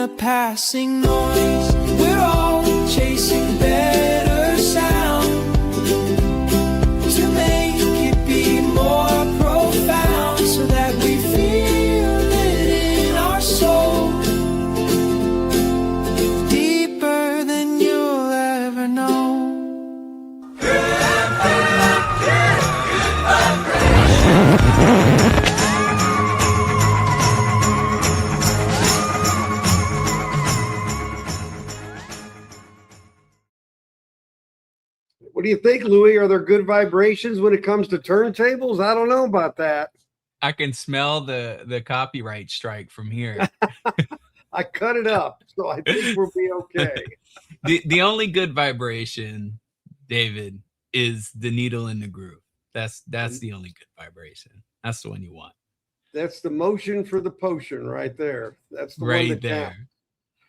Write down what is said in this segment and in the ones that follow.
a passing noise. We're all chasing better sound to make it be more profound, so that we feel it in our soul, deeper than you'll ever know. What do you think, Louis? Are there good vibrations when it comes to turntables? I don't know about that. I can smell the copyright strike from here. I cut it up, so I think we'll be okay. The only good vibration, David, is the needle in the groove. That's the only good vibration. That's the one you want. That's the motion for the potion right there. That's the right one that there. counts.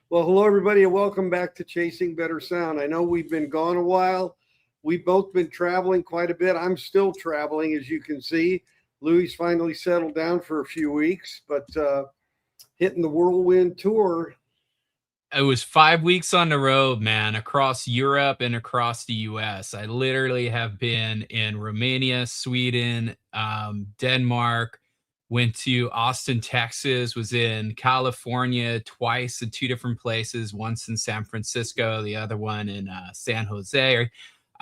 Well, hello, everybody, and welcome back to Chasing Better Sound. I know we've been gone a while. We've both been traveling quite a bit. I'm still traveling, as you can see. Louis finally settled down for a few weeks, but hitting the whirlwind tour. It was 5 weeks on the road, man, across Europe and across the US. I literally have been in Romania, Sweden, Denmark, went to Austin, Texas, was in California twice in 2 different places, once in San Francisco, the other one in San Jose.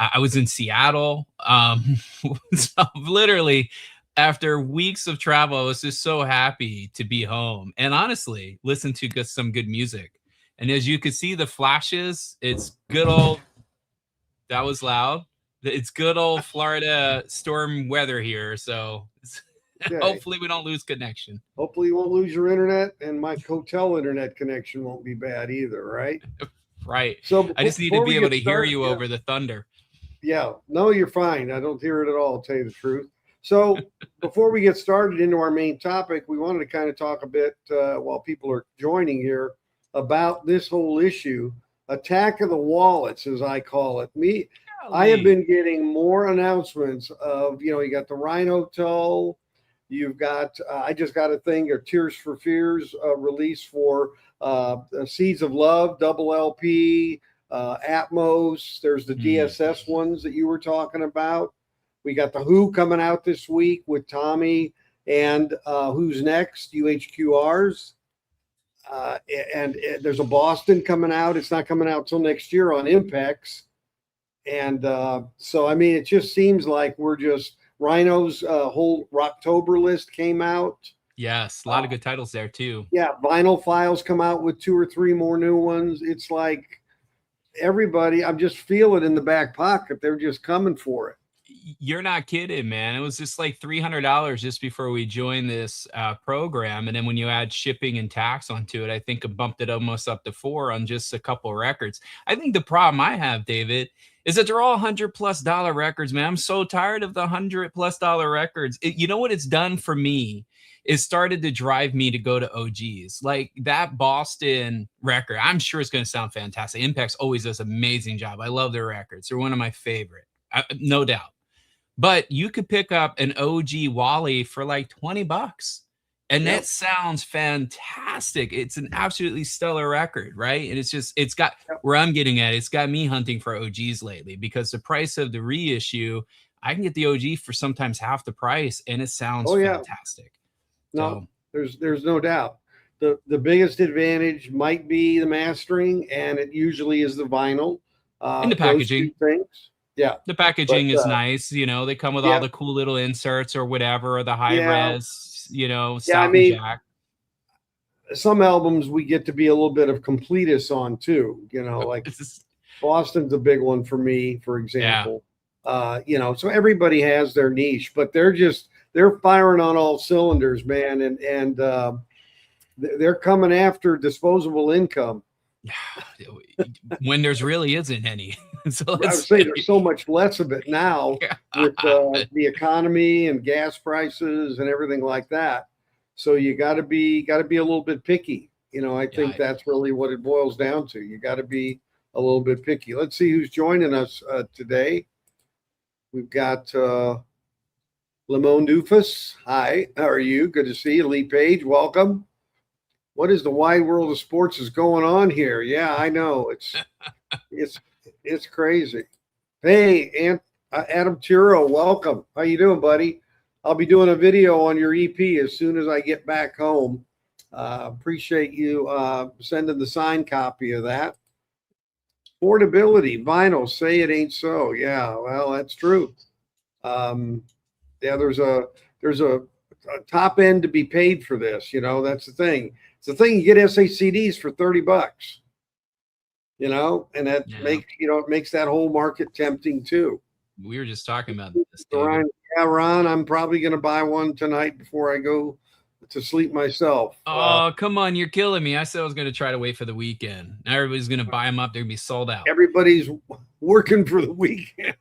I was in Seattle. So literally, after weeks of travel, I was just so happy to be home and honestly listen to some good music. And as you can see, the flashes, it's good old, that was loud. It's good old Florida storm weather here. So okay. Hopefully we don't lose connection. Hopefully you won't lose your internet, and my hotel internet connection won't be bad either, right? Right. So I just need to be able to hear you over the thunder. Yeah, no, you're fine. I don't hear it at all, I'll tell you the truth. So before we get started into our main topic, we wanted to kind of talk a bit while people are joining here about this whole issue, attack of the wallets, as I call it. I have been getting more announcements of, you got the Rhino Toe, you've got, I just got a thing, or Tears for Fears release for Seeds of Love, double LP, Atmos. There's the DSS ones that you were talking about. We got the Who coming out this week with Tommy and Who's Next, UHQRs. And there's a Boston coming out. It's not coming out till next year on Impex. And so, I mean, it just seems like we're just, Rhino's whole Rocktober list came out. Yes, a lot of good titles there too. Yeah, Vinyl Files come out with 2 or 3 more new ones. It's like everybody, I'm just feeling in the back pocket. They're just coming for it. You're not kidding, man. It was just like $300 just before we joined this program. And then when you add shipping and tax onto it, I think it bumped it almost up to $400 on just a couple of records. I think the problem I have, David, is that they're all $100+ records, man. I'm so tired of the $100+ records. You know what it's done for me? It started to drive me to go to OGs. Like that Boston record, I'm sure it's going to sound fantastic. Impex always does an amazing job. I love their records. They're one of my favorite, no doubt. But you could pick up an OG Wally for like $20. And that sounds fantastic. It's an absolutely stellar record, right? And it's got where I'm getting at. It's got me hunting for OGs lately because the price of the reissue, I can get the OG for sometimes half the price, and it sounds fantastic. No, there's no doubt. The biggest advantage might be the mastering, and it usually is the vinyl. And the packaging. Things. Yeah. The packaging is nice. They come with all the cool little inserts or whatever, or the high res, Jack. Some albums we get to be a little bit of completists on too, like Boston's a big one for me, for example. So everybody has their niche, but they're firing on all cylinders, man. And they're coming after disposable income. When there's really isn't any. So I would say there's so much less of it now with the economy and gas prices and everything like that. So you got to be a little bit picky. I think that's really what it boils down to. You got to be a little bit picky. Let's see who's joining us today. We've got Lemon Doofus. Hi, how are you? Good to see you. Lee Page, welcome. what is the wide world of sports is going on here? Yeah, I know. It's crazy. Hey, Adam Turo, welcome. How you doing, buddy? I'll be doing a video on your EP as soon as I get back home. Appreciate you sending the signed copy of that. Portability, vinyl, say it ain't so. Yeah, well, that's true. Yeah, there's a top end to be paid for this. You know, that's the thing. It's the thing. You get SACDs for $30. You know, and that makes that whole market tempting too. We were just talking about this. Ron, yeah, Ron, I'm probably going to buy one tonight before I go to sleep myself. Oh, come on. You're killing me. I said I was going to try to wait for the weekend. Now everybody's going to buy them up. They're going to be sold out. Everybody's working for the weekend.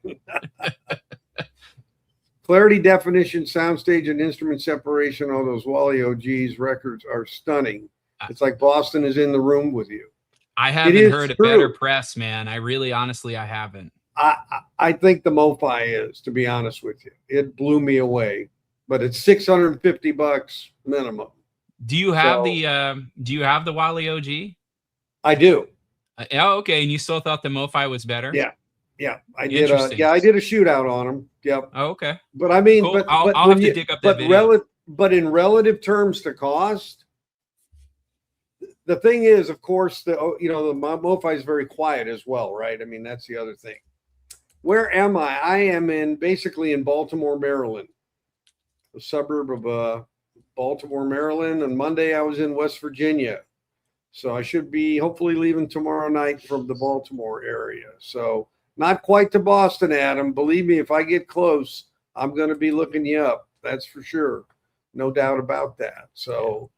Clarity, definition, soundstage, and instrument separation on those Wally OG's records are stunning. It's like Boston is in the room with you. I haven't heard a better press, man. I really, honestly, I haven't. I think the MoFi is, to be honest with you. It blew me away, but it's $650 minimum. Do you have the Wally OG? I do. Oh, okay. And you still thought the MoFi was better? Yeah. I did. I did a shootout on them. Yep. Oh, okay. But I mean, cool. I'll have to dig up that video. But in relative terms to cost, the thing is, of course, the MoFi is very quiet as well, right? I mean, that's the other thing. Where am I? I am basically in Baltimore, Maryland, a suburb of Baltimore, Maryland. And Monday I was in West Virginia. So I should be hopefully leaving tomorrow night from the Baltimore area. So not quite to Boston, Adam. Believe me, if I get close, I'm going to be looking you up. That's for sure. No doubt about that. So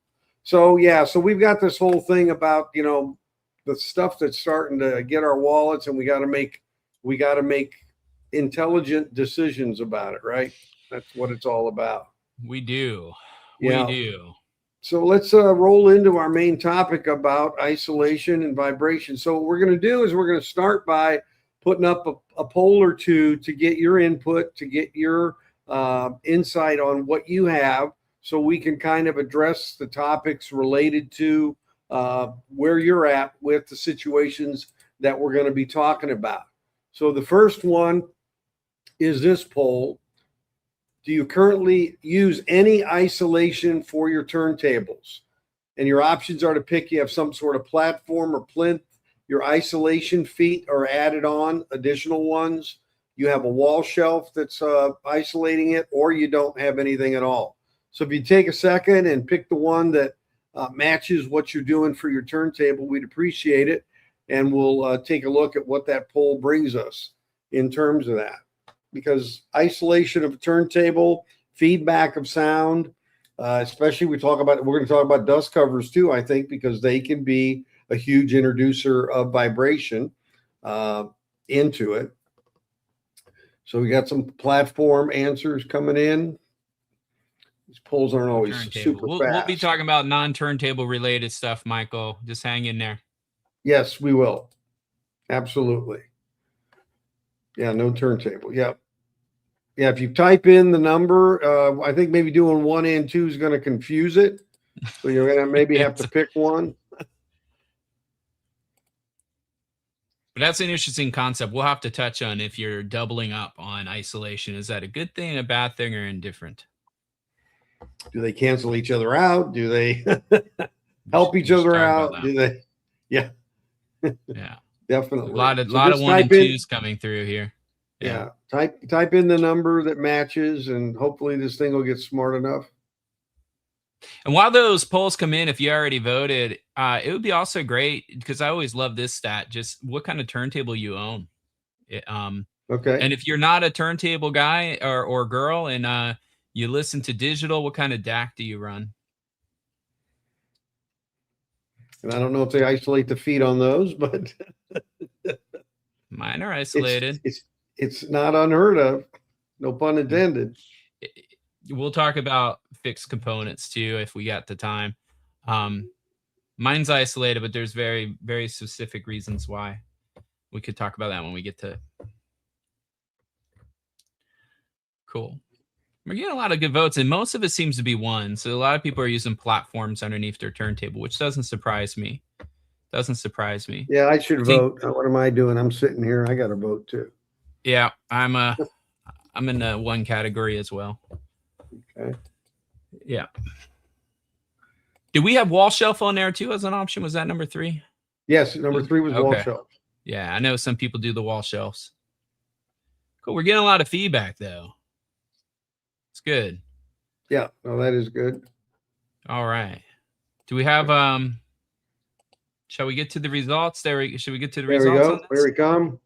we've got this whole thing about, you know, the stuff that's starting to get our wallets, and we got to make intelligent decisions about it, right? That's what it's all about. We do. Yeah. We do. So let's roll into our main topic about isolation and vibration. So what we're going to do is we're going to start by putting up a poll or two to get your input, to get your insight on what you have, so we can kind of address the topics related to where you're at with the situations that we're going to be talking about. So the first one is this poll. Do you currently use any isolation for your turntables? And your options are to pick, you have some sort of platform or plinth, your isolation feet are added on, additional ones. You have a wall shelf that's isolating it, or you don't have anything at all. So if you take a second and pick the one that matches what you're doing for your turntable, we'd appreciate it. And we'll take a look at what that poll brings us in terms of that. Because isolation of a turntable, feedback of sound, especially we're going to talk about dust covers too, I think, because they can be a huge introducer of vibration into it. So we got some platform answers coming in. These polls aren't always super fast. We'll be talking about non-turntable related stuff, Michael. Just hang in there. Yes, we will. Absolutely. Yeah, no turntable. Yep. Yeah, if you type in the number, I think maybe doing 1 and 2 is going to confuse it. So you're going to maybe have to pick one. But that's an interesting concept. We'll have to touch on if you're doubling up on isolation. Is that a good thing, a bad thing, or indifferent? Do they cancel each other out? Do they help each other out? Do they? Yeah. Yeah. Definitely. A lot of 1 and 2s coming through here. Yeah. Type in the number that matches, and hopefully this thing will get smart enough. And while those polls come in, if you already voted, it would be also great, because I always love this stat, just what kind of turntable you own. Okay. And if you're not a turntable guy or girl, and you listen to digital, what kind of DAC do you run? And I don't know if they isolate the feet on those, but mine are isolated. It's not unheard of. No pun intended. We'll talk about fixed components too if we got the time. Mine's isolated, but there's very, very specific reasons why. We could talk about that when we get to. Cool. We're getting a lot of good votes, and most of it seems to be one. So a lot of people are using platforms underneath their turntable, which doesn't surprise me. Doesn't surprise me. Yeah, I should vote. What am I doing? I'm sitting here. I got to vote too. Yeah, I'm in one category as well. Okay. Yeah. Did we have wall shelf on there too as an option? Was that number 3? Yes, number 3 was wall shelf. Yeah, I know some people do the wall shelves. Cool. We're getting a lot of feedback though. It's good. Yeah, no, that is good. All right. Do we have shall we get to the results? Should we get to the results? There we go. There we come.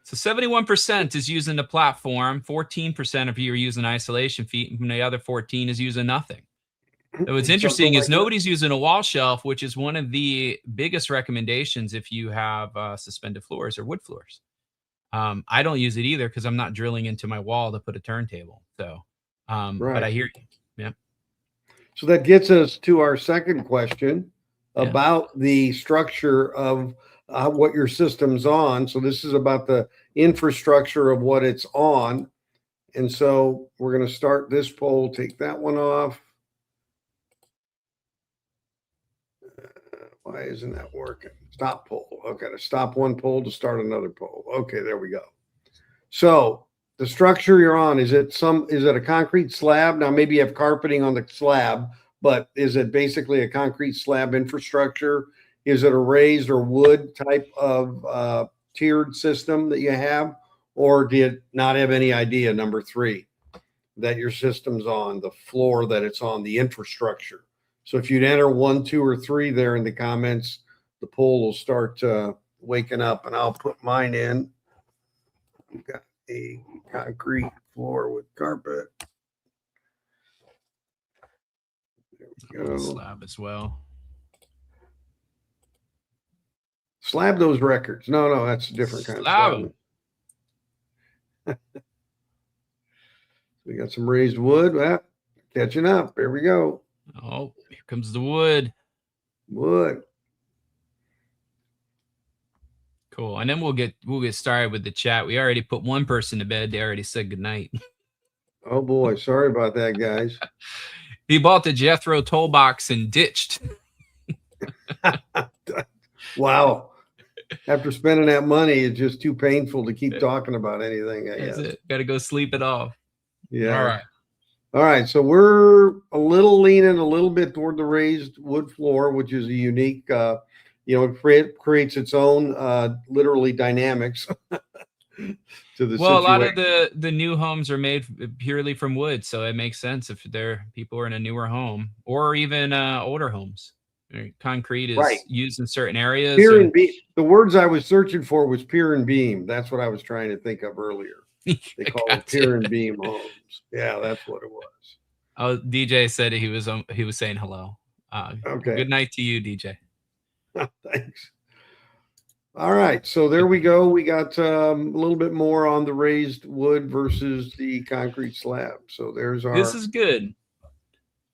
So 71% is using the platform, 14% of you are using isolation feet, and the other 14 is using nothing. So what's interesting is nobody's using a wall shelf, which is one of the biggest recommendations if you have suspended floors or wood floors. I don't use it either because I'm not drilling into my wall to put a turntable. So, but I hear you. Yeah. So that gets us to our second question about the structure of what your system's on. So this is about the infrastructure of what it's on. And so we're going to start this poll, take that one off. Why isn't that working? Stop poll. Okay, to stop one poll to start another poll. Okay, there we go. So the structure you're on, is it a concrete slab? Now maybe you have carpeting on the slab, but is it basically a concrete slab infrastructure? Is it a raised or wood type of tiered system that you have? Or do you not have any idea, number 3, that your system's on, the floor that it's on, the infrastructure? So if you'd enter 1, 2, or 3 there in the comments, the poll will start waking up, and I'll put mine in. We've got a concrete floor with carpet. There we go. Slab as well. Slab those records. No, that's a different kind of slab. We got some raised wood. Well, catching up. There we go. Oh, here comes the wood. Wood. Cool. And then we'll get started with the chat. We already put one person to bed. They already said goodnight. Oh boy, sorry about that, guys. He bought the Jethro toolbox and ditched. Wow. After spending that money, it's just too painful to keep talking about anything. That's it. Got to go sleep it off. Yeah. All right. So we're a little leaning a little bit toward the raised wood floor, which is a unique, it creates its own literally dynamics to the situation. A lot of the new homes are made purely from wood, so it makes sense if people are in a newer home or even older homes. Concrete is used in certain areas. Pier and beam. The words I was searching for was pier and beam. That's what I was trying to think of earlier. They call it pier and beam homes. Yeah, that's what it was. Oh, DJ said he was saying hello. Okay. Good night to you, DJ. Thanks. All right, so there we go. We got a little bit more on the raised wood versus the concrete slab. So there's our. This is good.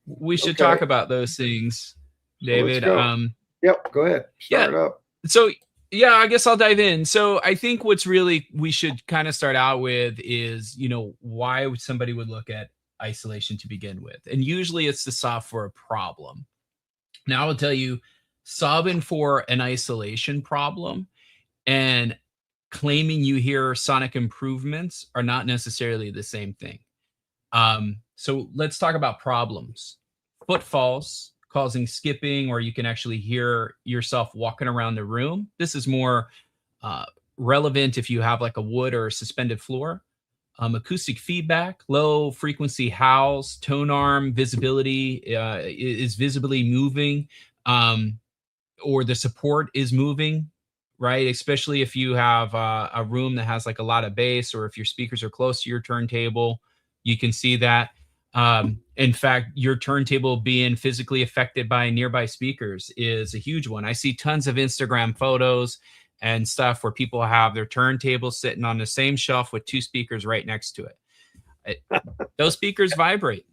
We should talk about those things, David. Yep, go ahead. Start up. So yeah, I guess I'll dive in. So I think we should kind of start out with is, why somebody would look at isolation to begin with. And usually it's to solve for a problem. Now I will tell you, solving for an isolation problem and claiming you hear sonic improvements are not necessarily the same thing. So let's talk about problems. Footfalls causing skipping, or you can actually hear yourself walking around the room. This is more relevant if you have like a wood or a suspended floor. Acoustic feedback, low frequency howls, tone arm visibility is visibly moving, or the support is moving, right? Especially if you have a room that has like a lot of bass, or if your speakers are close to your turntable, you can see that. In fact, your turntable being physically affected by nearby speakers is a huge one. I see tons of Instagram photos and stuff where people have their turntable sitting on the same shelf with 2 speakers right next to it. Those speakers vibrate.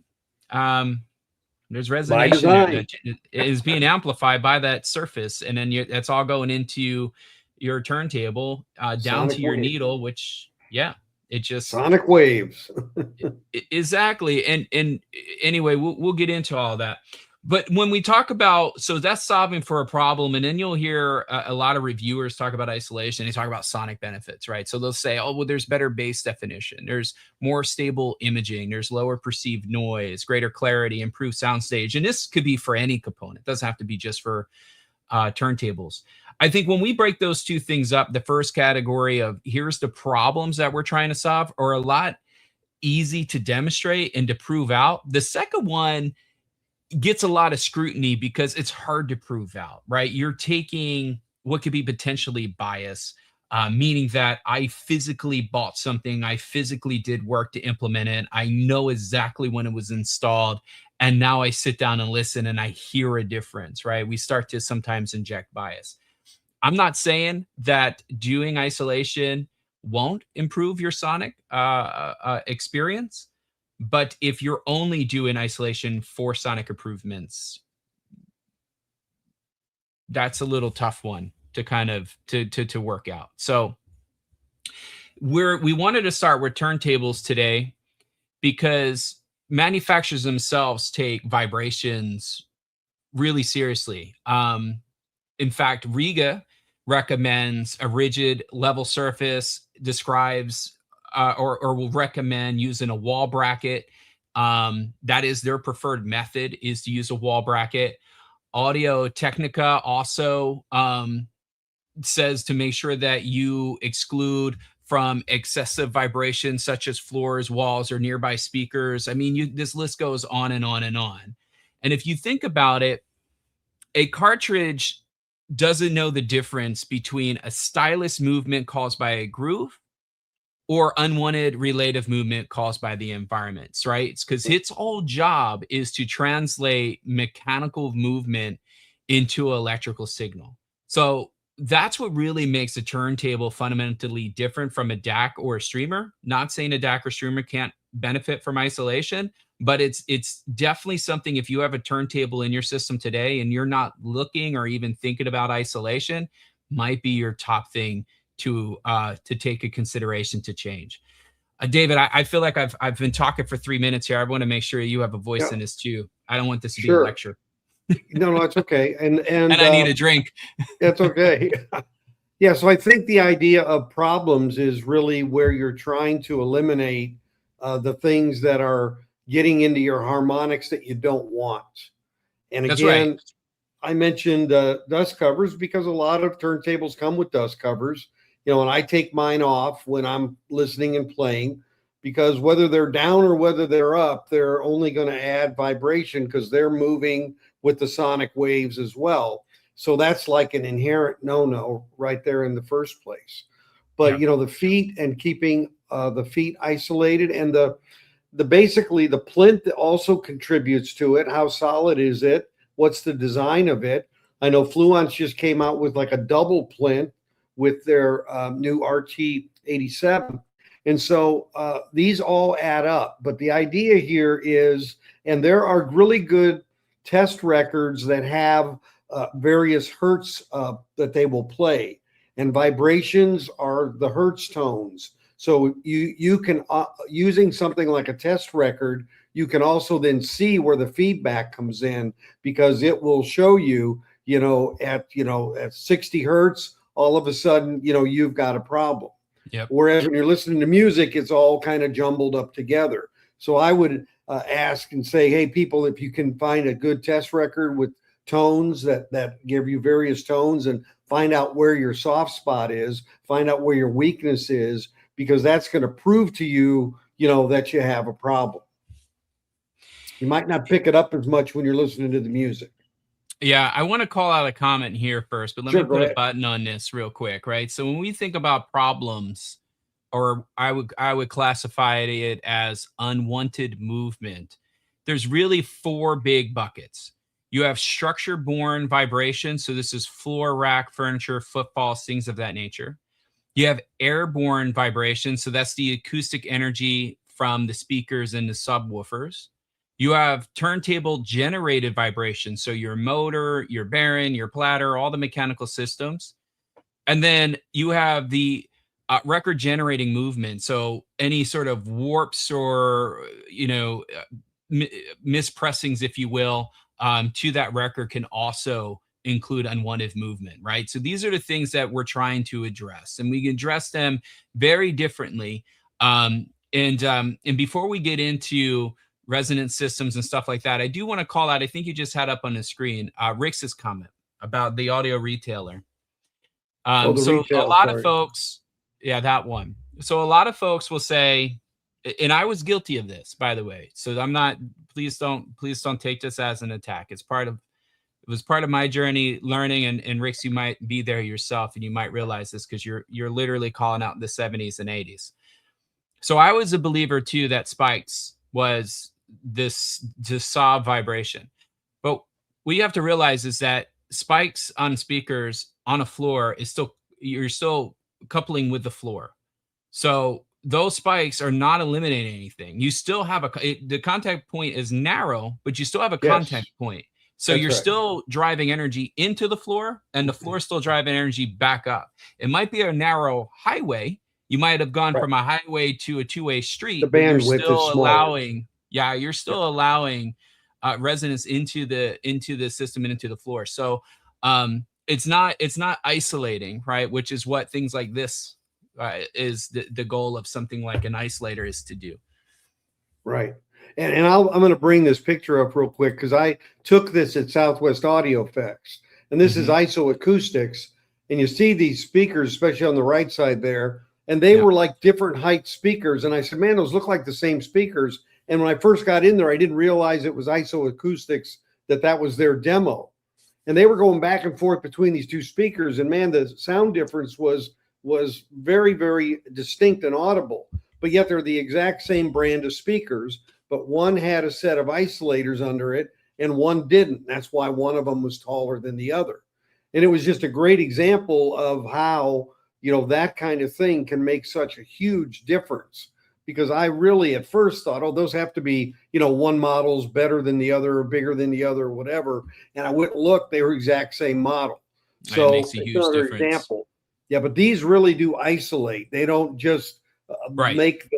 There's resonation that is being amplified by that surface, and then that's all going into your turntable down to your needle, which It just sonic waves. exactly. And anyway, we'll get into all that. But when we talk about, so that's solving for a problem, and then you'll hear a lot of reviewers talk about isolation. They talk about sonic benefits, right? So they'll say, oh, well, there's better bass definition, there's more stable imaging, there's lower perceived noise, greater clarity, improved soundstage. And this could be for any component. It doesn't have to be just for turntables. I think when we break those two things up, the first category of here's the problems that we're trying to solve are a lot easy to demonstrate and to prove out. The second one gets a lot of scrutiny because it's hard to prove out, right? You're taking what could be potentially bias, meaning that I physically bought something, I physically did work to implement it, I know exactly when it was installed, and now I sit down and listen and I hear a difference, right? We start to sometimes inject bias. I'm not saying that doing isolation won't improve your sonic experience, but if you're only doing isolation for sonic improvements, that's a little tough one to kind of to work out. So we wanted to start with turntables today because manufacturers themselves take vibrations really seriously. In fact, Riga recommends a rigid level surface, describes or will recommend using a wall bracket. That is their preferred method, is to use a wall bracket. Audio Technica also says to make sure that you exclude from excessive vibration, such as floors, walls, or nearby speakers. I mean, this list goes on and on and on. And if you think about it, a cartridge doesn't know the difference between a stylus movement caused by a groove or unwanted relative movement caused by the environments, right? It's because its whole job is to translate mechanical movement into an electrical signal. So that's what really makes a turntable fundamentally different from a DAC or a streamer. Not saying a DAC or streamer can't benefit from isolation, but it's definitely something. If you have a turntable in your system today and you're not looking or even thinking about isolation, might be your top thing to take a consideration to change. David, I feel like I've been talking for 3 minutes here. I want to make sure you have a voice in this too. I don't want this to be a lecture. No, it's okay. And I need a drink. That's okay. Yeah, so I think the idea of problems is really where you're trying to eliminate the things that are getting into your harmonics that you don't want. And That's again, right. I mentioned dust covers because a lot of turntables come with dust covers, and I take mine off when I'm listening and playing, because whether they're down or whether they're up, they're only going to add vibration because they're moving with the sonic waves as well. So that's like an inherent no-no right there in the first place. But, the feet and keeping the feet isolated, and the basically the plinth also contributes to it. How solid is it? What's the design of it? I know Fluence just came out with like a double plinth with their new RT87. And so these all add up. But the idea here is, and there are really good test records that have various hertz that they will play. And vibrations are the hertz tones. So you can, using something like a test record, you can also then see where the feedback comes in, because it will show you, at 60 hertz, all of a sudden, you've got a problem. Yep. Whereas when you're listening to music, it's all kind of jumbled up together. So I would ask and say, hey, people, if you can find a good test record with tones that give you various tones, and find out where your soft spot is, find out where your weakness is, because that's going to prove to you, that you have a problem. You might not pick it up as much when you're listening to the music. Yeah, I want to call out a comment here first, but let me put a button on this real quick, right? So when we think about problems, or I would classify it as unwanted movement, there's really 4 big buckets. You have structure-borne vibration. So this is floor, rack, furniture, footfalls, things of that nature. You have airborne vibration. So that's the acoustic energy from the speakers and the subwoofers. You have turntable generated vibration. So your motor, your bearing, your platter, all the mechanical systems. And then you have the record generating movement. So any sort of warps or, mispressings, if you will, to that record can also include unwanted movement, right? So these are the things that we're trying to address, and we can address them very differently. And before we get into resonance systems and stuff like that, I do want to call out, I think you just had up on the screen, Rick's comment about the audio retailer. So a lot of folks, yeah, that one. So a lot of folks will say, and I was guilty of this, by the way. So I'm not, please don't take this as an attack. It was part of my journey learning, and Ricks, you might be there yourself and you might realize this because you're literally calling out the 70s and 80s. So I was a believer too that spikes was this saw vibration. But what you have to realize is that spikes on speakers on a floor is you're still coupling with the floor. So those spikes are not eliminating anything. You still have the contact point is narrow, but you still have a contact point. So you're still driving energy into the floor, and the floor is still driving energy back up. It might be a narrow highway. You might have gone from a highway to a two-way street. The bandwidth is smaller. You're still allowing resonance into the system and into the floor. So it's not isolating, right? Which is what things like this is the goal of something like an isolator is to do. Right. And I'm going to bring this picture up real quick because I took this at Southwest Audio Effects, and this is IsoAcoustics, and you see these speakers, especially on the right side there, and they were like different height speakers. And I said, man, those look like the same speakers. And when I first got in there, I didn't realize it was IsoAcoustics, that was their demo. And they were going back and forth between these two speakers, and man, the sound difference was very, very distinct and audible. But yet they're the exact same brand of speakers, but one had a set of isolators under it and one didn't. That's why one of them was taller than the other. And it was just a great example of how, that kind of thing can make such a huge difference. Because I really at first thought, oh, those have to be, one model's better than the other or bigger than the other or whatever. And I went and looked, they were exact same model. So makes a huge another difference. Example. Yeah, but these really do isolate. They don't just make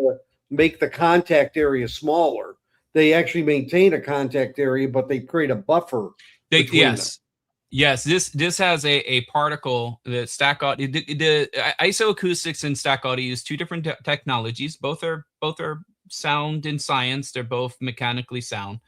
the contact area smaller. They actually maintain a contact area, but they create a buffer. Yes. This has a particle that Stack Audio, the IsoAcoustics and Stack Audio use two different technologies. Both are sound and science. They're both mechanically sound.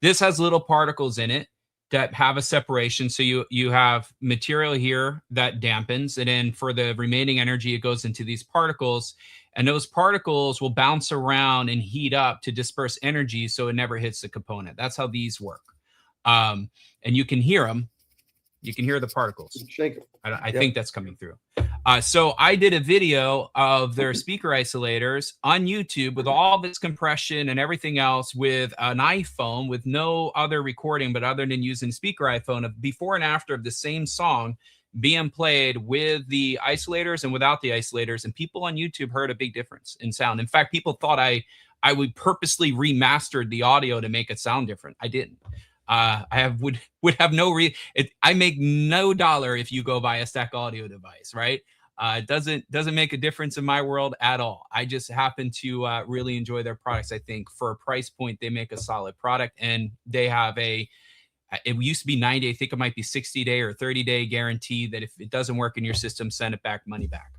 This has little particles in it that have a separation. So you have material here that dampens, and then for the remaining energy, it goes into these particles, and those particles will bounce around and heat up to disperse energy so it never hits the component. That's how these work. And you can hear them. You can hear the particles. Shake them. I think that's coming through. So I did a video of their speaker isolators on YouTube with all this compression and everything else with an iPhone with no other recording, but other than using speaker iPhone, of before and after of the same song being played with the isolators and without the isolators. And people on YouTube heard a big difference in sound. In fact, people thought I would purposely remastered the audio to make it sound different. I didn't. Would have no I make no dollar if you go buy a Stack Audio device, right? It doesn't make a difference in my world at all. I just happen to really enjoy their products. I think for a price point, they make a solid product, and they have it used to be 90, I think it might be 60-day or 30-day guarantee that if it doesn't work in your system, send it back, money back.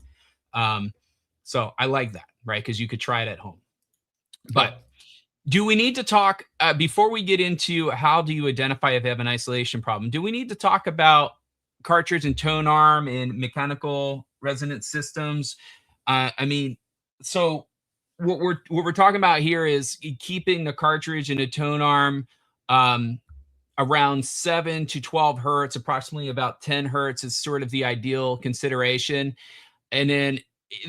So I like that, right? Because you could try it at home. But do we need to talk, before we get into how do you identify if you have an isolation problem, do we need to talk about cartridge and tone arm and mechanical resonance systems? So what we're talking about here is keeping the cartridge and a tone arm around 7 to 12 hertz, approximately about 10 hertz is sort of the ideal consideration. And then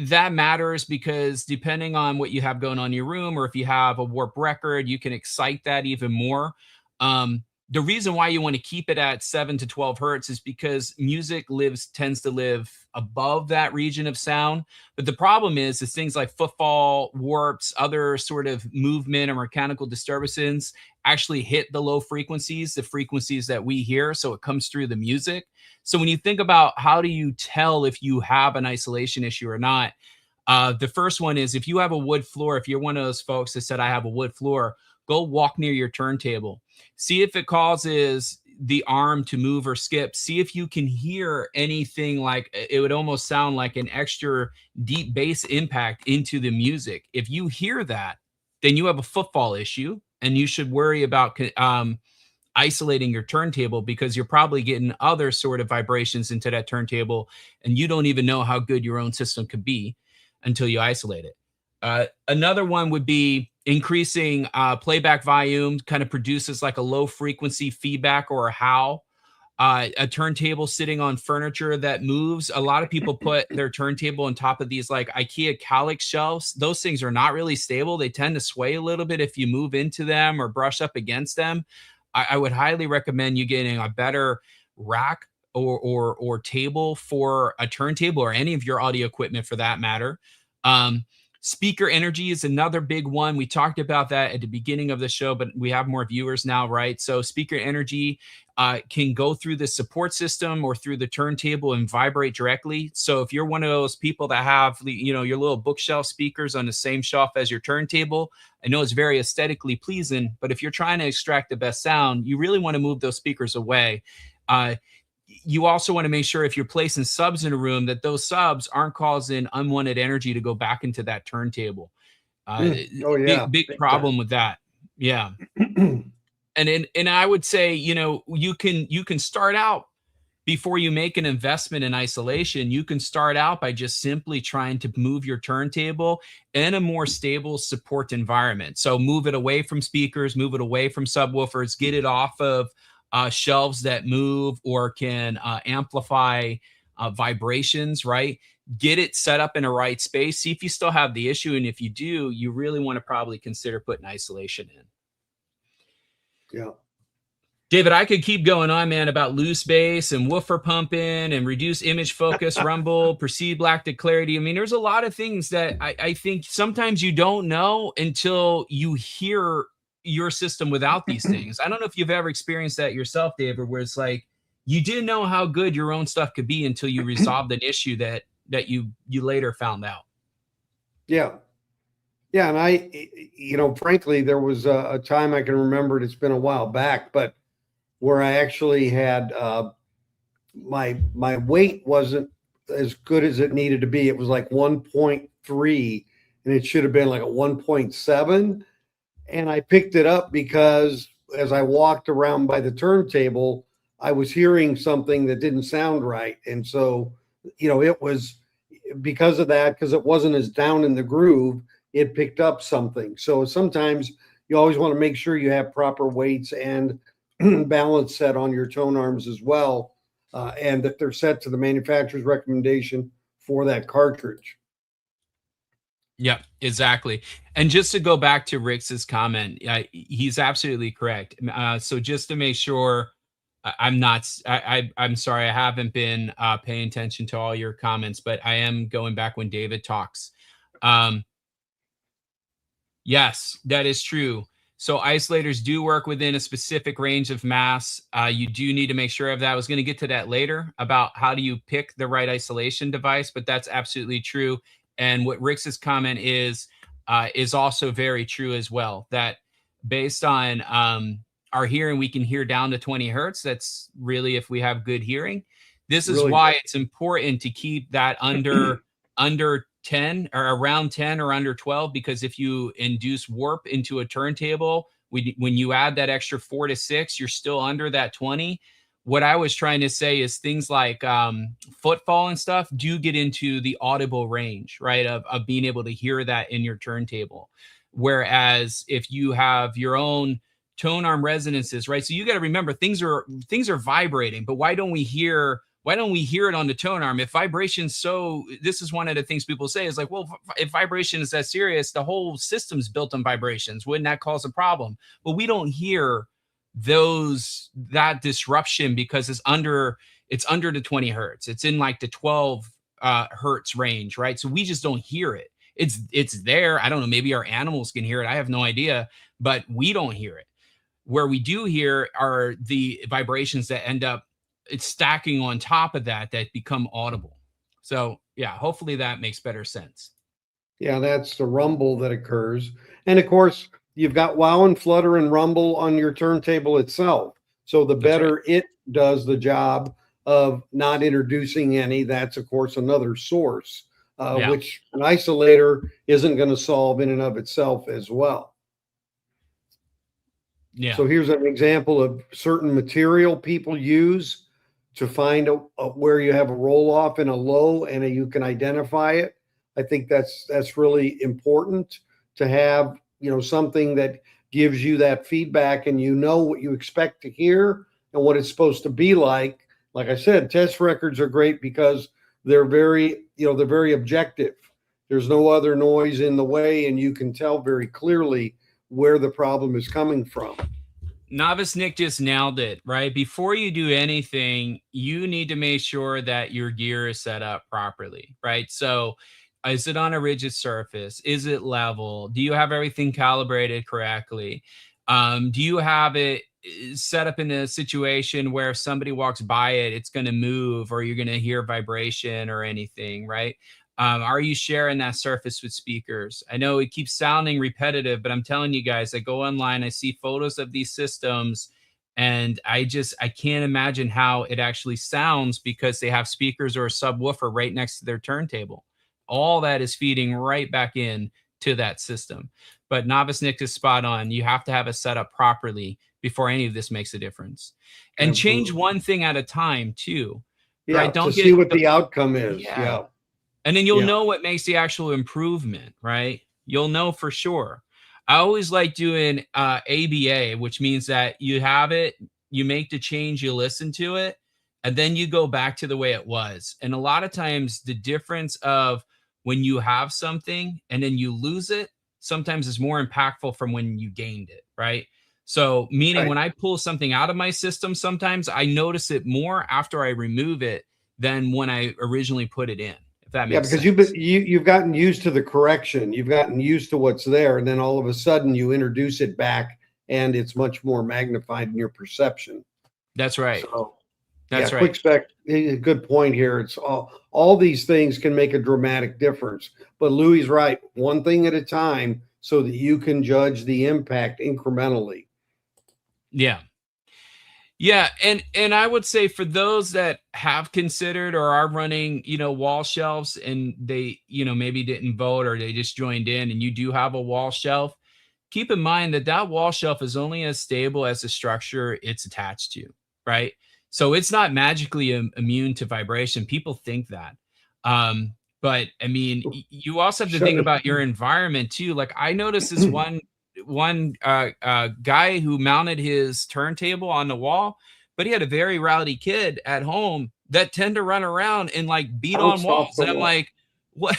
that matters because depending on what you have going on in your room, or if you have a warp record, you can excite that even more. The reason why you want to keep it at 7 to 12 hertz is because music tends to live above that region of sound. But the problem is things like footfall, warps, other sort of movement or mechanical disturbances actually hit the low frequencies, the frequencies that we hear. So it comes through the music. So when you think about how do you tell if you have an isolation issue or not, The first one is, if you have a wood floor, if you're one of those folks that said, I have a wood floor, go walk near your turntable. See if it causes the arm to move or skip. See if you can hear anything, like it would almost sound like an extra deep bass impact into the music. If you hear that, then you have a footfall issue, and you should worry about isolating your turntable, because you're probably getting other sort of vibrations into that turntable, and you don't even know how good your own system could be until you isolate it. Another one would be increasing playback volume, kind of produces like a low frequency feedback or a howl. A turntable sitting on furniture that moves. A lot of people put their turntable on top of these like IKEA cowlick shelves. Those things are not really stable. They tend to sway a little bit if you move into them or brush up against them. I would highly recommend you getting a better rack or table for a turntable, or any of your audio equipment for that matter. Speaker energy is another big one. We talked about that at the beginning of the show, but we have more viewers now, right? So speaker energy can go through the support system or through the turntable and vibrate directly. So if you're one of those people that have, your little bookshelf speakers on the same shelf as your turntable, I know it's very aesthetically pleasing, but if you're trying to extract the best sound, you really want to move those speakers away. You also want to make sure, if you're placing subs in a room, that those subs aren't causing unwanted energy to go back into that turntable. Oh yeah, big problem with that. Yeah. And I would say, you can start out, before you make an investment in isolation, you can start out by just simply trying to move your turntable in a more stable support environment. So move it away from speakers, move it away from subwoofers, get it off of shelves that move or can amplify vibrations, right? Get it set up in a right space. See if you still have the issue. And if you do, you really want to probably consider putting isolation in. Yeah. David, I could keep going on, man, about loose bass and woofer pumping and reduce image focus, rumble, perceived lack of clarity. I mean, there's a lot of things that I think sometimes you don't know until you hear your system without these things. I don't know if you've ever experienced that yourself, David, where it's like you didn't know how good your own stuff could be until you resolved an issue that you later found out. Yeah. Yeah. And I, frankly, there was a time I can remember, it's been a while back, but where I actually had my weight wasn't as good as it needed to be. It was like 1.3 and it should have been like a 1.7. And I picked it up because as I walked around by the turntable, I was hearing something that didn't sound right. And so, it was because of that, because it wasn't as down in the groove, it picked up something. So sometimes you always want to make sure you have proper weights and balance set on your tone arms as well, and that they're set to the manufacturer's recommendation for that cartridge. Yeah, exactly. And just to go back to Rick's comment, he's absolutely correct. So just to make sure, I'm sorry, I haven't been paying attention to all your comments, but I am going back when David talks. Yes, that is true. So isolators do work within a specific range of mass. You do need to make sure of that. I was going to get to that later about how do you pick the right isolation device, but that's absolutely true. And what Rick's comment is also very true as well, that based on our hearing, we can hear down to 20 hertz. That's really if we have good hearing. This is really why it's important to keep that under 10 or around 10 or under 12, because if you induce warp into a turntable, when you add that extra 4 to 6, you're still under that 20. What I was trying to say is things like footfall and stuff do get into the audible range, right, of being able to hear that in your turntable. Whereas if you have your own tone arm resonances, right, so you got to remember things are vibrating, but why don't we hear it on the tone arm? If vibration's this is one of the things people say is like, well, if vibration is that serious, the whole system's built on vibrations. Wouldn't that cause a problem? Well, we don't hear that disruption because it's under the 20 hertz. It's in like the 12 hertz range, right? So we just don't hear it. It's there. I don't know. Maybe our animals can hear it. I have no idea, but we don't hear it. Where we do hear are the vibrations that end up stacking on top of that become audible. So yeah, hopefully that makes better sense. Yeah, that's the rumble that occurs. And of course, you've got wow and flutter and rumble on your turntable itself. So the That's right. better it does the job of not introducing any, that's of course another source, Yeah. which an isolator isn't going to solve in and of itself as well. Yeah. So here's an example of certain material people use to find where you have a roll off in a low and you can identify it. I think that's really important to have, something that gives you that feedback and you know what you expect to hear and what it's supposed to be like. Like I said, test records are great because they're very objective. There's no other noise in the way and you can tell very clearly where the problem is coming from. Novice Nick just nailed it, right? Before you do anything, you need to make sure that your gear is set up properly, right? So, is it on a rigid surface? Is it level? Do you have everything calibrated correctly? Do you have it set up in a situation where if somebody walks by it, it's going to move or you're going to hear vibration or anything, right? Are you sharing that surface with speakers? I know it keeps sounding repetitive, but I'm telling you guys, I go online, I see photos of these systems, and I can't imagine how it actually sounds because they have speakers or a subwoofer right next to their turntable. All that is feeding right back in to that system. But Novice Nick is spot on. You have to have it set up properly before any of this makes a difference. And change Absolutely. one thing at a time too. Yeah, Right? to see what the outcome is. Yeah. And then you'll Yeah. know what makes the actual improvement, right? You'll know for sure. I always like doing ABA, which means that you have it, you make the change, you listen to it, and then you go back to the way it was. And a lot of times the difference of when you have something and then you lose it, sometimes is more impactful from when you gained it, right? So meaning Right. when I pull something out of my system, sometimes I notice it more after I remove it than when I originally put it in. That Yeah, makes because sense. you've gotten used to the correction, you've gotten used to what's there, and then all of a sudden you introduce it back, and it's much more magnified in your perception. That's right. So, yeah, That's right. quick spec. Good point here. It's all these things can make a dramatic difference, but Louis is right. One thing at a time, so that you can judge the impact incrementally. Yeah. Yeah, and I would say for those that have considered or are running, wall shelves and they, maybe didn't vote or they just joined in and you do have a wall shelf, keep in mind that that wall shelf is only as stable as the structure it's attached to, right? So it's not magically immune to vibration. People think that. But I mean, you also have to think about your environment too. Like I noticed this one guy who mounted his turntable on the wall, but he had a very rowdy kid at home that tend to run around and like beat on Bounce off walls. the And I'm wall. like, what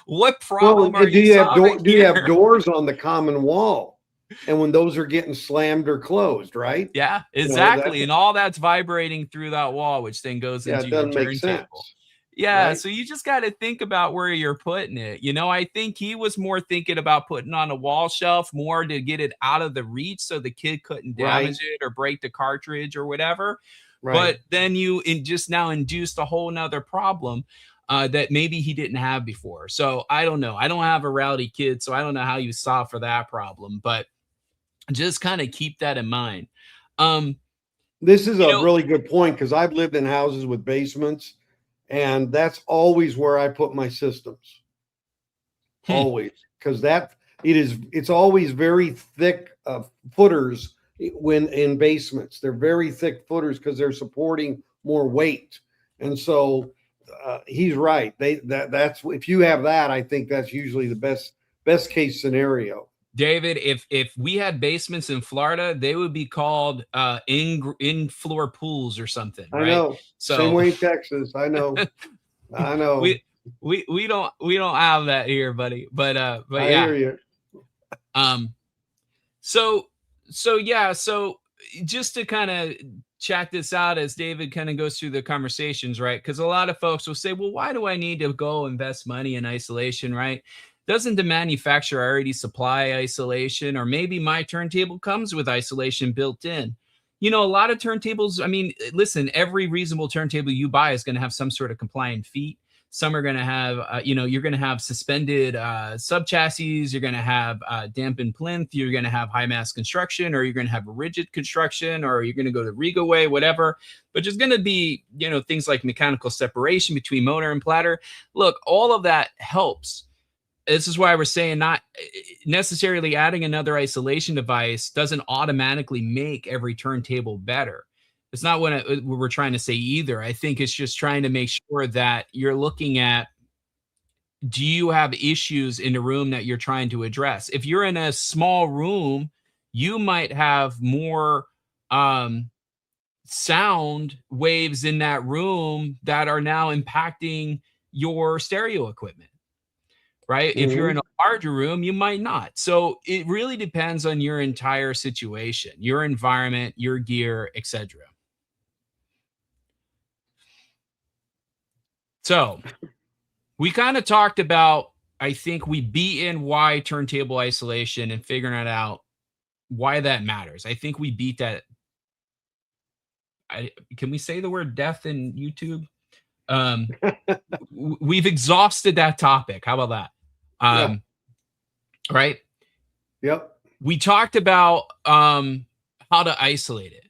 what Well, problem are do you you have solving do you have here? doors on the common wall? And when those are getting slammed or closed, right? Yeah, That exactly. And all that's vibrating through that wall, which then goes yeah, into it your doesn't make turntable. sense, Yeah, right? so you just got to think about where you're putting it. I think he was more thinking about putting on a wall shelf more to get it out of the reach so the kid couldn't Right, damage it or break the cartridge or whatever. right. But then just now induced a whole nother problem that maybe he didn't have before. So I don't know. I don't have a rowdy kid, so I don't know how you solve for that problem. But just kind of keep that in mind. Um, This is you a know, really good point because I've lived in houses with basements, and that's always where I put my systems. hmm, Always, because it's always very thick footers when in basements. They're very thick footers because they're supporting more weight, and so he's right. That's if you have that, I think that's usually the best case scenario. David, if we had basements in Florida, they would be called in floor pools or something, I right? know. Same So way in Texas. I know. I know. we we don't have that here, buddy. But I yeah. hear you. Um so just to kind of chat this out as David kind of goes through the conversations, right? Because a lot of folks will say, well, why do I need to go invest money in isolation, right? Doesn't the manufacturer already supply isolation? Or maybe my turntable comes with isolation built in. A lot of turntables, I mean, listen, every reasonable turntable you buy is going to have some sort of compliant feet. Some are going to have, you're going to have suspended subchassis. You're going to have dampened plinth. You're going to have high mass construction, or you're going to have a rigid construction, or you're going to go the Riga way, whatever. But there's going to be, things like mechanical separation between motor and platter. Look, all of that helps. This is why we're saying not necessarily adding another isolation device doesn't automatically make every turntable better. It's not what we're trying to say either. I think it's just trying to make sure that you're looking at, do you have issues in the room that you're trying to address? If you're in a small room, you might have more sound waves in that room that are now impacting your stereo equipment. Right? If you're in a larger room, you might not. So it really depends on your entire situation, your environment, your gear, etc. So we kind of talked about, I think we beat in why turntable isolation and figuring it out why that matters. I think we beat that. Can we say the word death in YouTube? We've exhausted that topic. How about that? Yeah. Right? Yep. We talked about how to isolate it.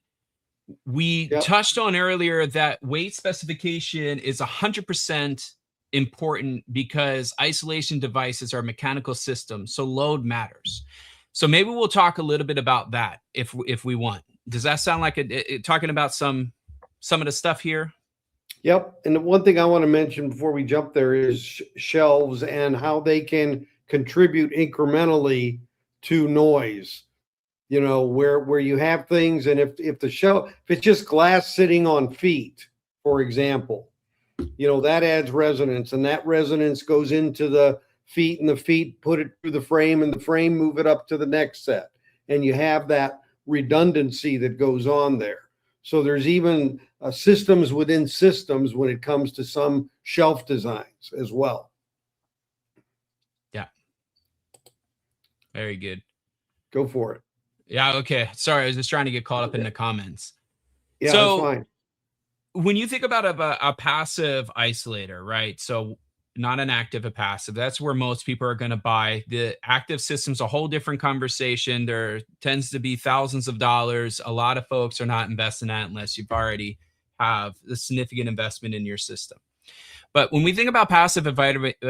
We touched on earlier that weight specification is 100% important because isolation devices are mechanical systems, so load matters. So maybe we'll talk a little bit about that if we want. Does that sound like talking about some of the stuff here? Yep. And the one thing I want to mention before we jump there is shelves and how they can contribute incrementally to noise. Where you have things, and if the shelf, if it's just glass sitting on feet, for example, that adds resonance, and that resonance goes into the feet, and the feet put it through the frame, and the frame move it up to the next set. And you have that redundancy that goes on there. So there's even systems within systems when it comes to some shelf designs as well. Yeah. Very good. Go for it. Yeah. Okay. Sorry. I was just trying to get caught up in the comments. Yeah, so that's fine. When you think about a passive isolator, right? So not an active, a passive. That's where most people are going to buy. The active system's a whole different conversation. There tends to be thousands of dollars. A lot of folks are not investing in that unless you've already have a significant investment in your system. But when we think about passive isolators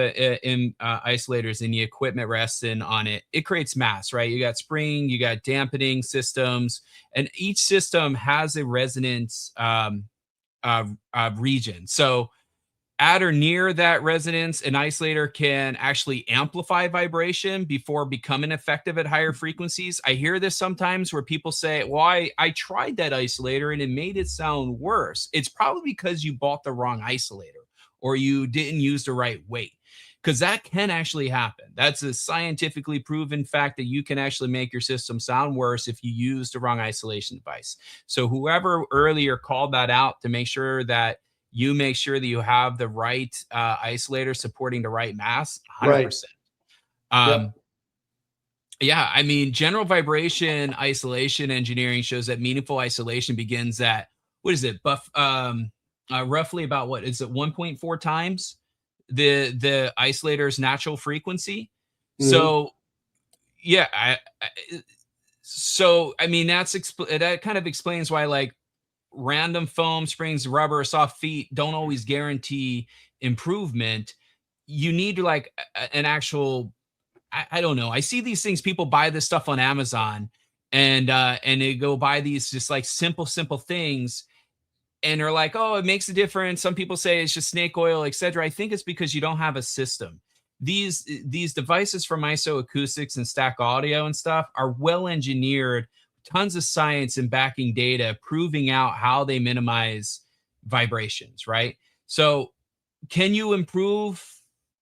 and the equipment resting on it, it creates mass, right? You got spring, you got dampening systems, and each system has a resonance region. So at or near that resonance, an isolator can actually amplify vibration before becoming effective at higher frequencies. I hear this sometimes where people say, well, I tried that isolator and it made it sound worse. It's probably because you bought the wrong isolator or you didn't use the right weight, because that can actually happen. That's a scientifically proven fact that you can actually make your system sound worse if you use the wrong isolation device. So whoever earlier called that out, to make sure that you make sure that you have the right isolator supporting the right mass, 100%. Right. Yeah, I mean, general vibration isolation engineering shows that meaningful isolation begins at, roughly about 1.4 times the isolator's natural frequency. Mm-hmm. So, yeah, I mean, that kind of explains why, like, random foam, springs, rubber, or soft feet don't always guarantee improvement. You need like an actual, I don't know. I see these things, people buy this stuff on Amazon and they go buy these just like simple things. And they're like, oh, it makes a difference. Some people say it's just snake oil, etc. I think it's because you don't have a system. These devices from IsoAcoustics and Stack Audio and stuff are well engineered, tons of science and backing data proving out how they minimize vibrations, right? So can you improve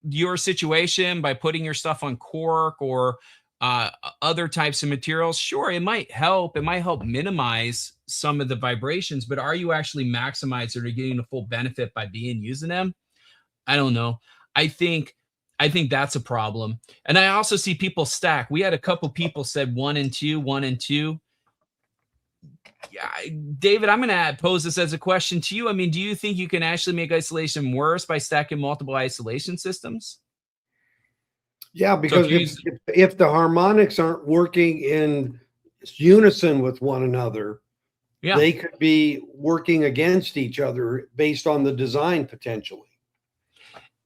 your situation by putting your stuff on cork or other types of materials? Sure, it might help. It might help minimize some of the vibrations, but are you actually maximizing or getting the full benefit by using them? I don't know. I think that's a problem. And I also see people stack. We had a couple people said 1 and 2, 1 and 2. Yeah, David, I'm going to pose this as a question to you. I mean, do you think you can actually make isolation worse by stacking multiple isolation systems? Yeah, So if because you use, if the harmonics aren't working in unison with one another, yeah, they could be working against each other based on the design potentially.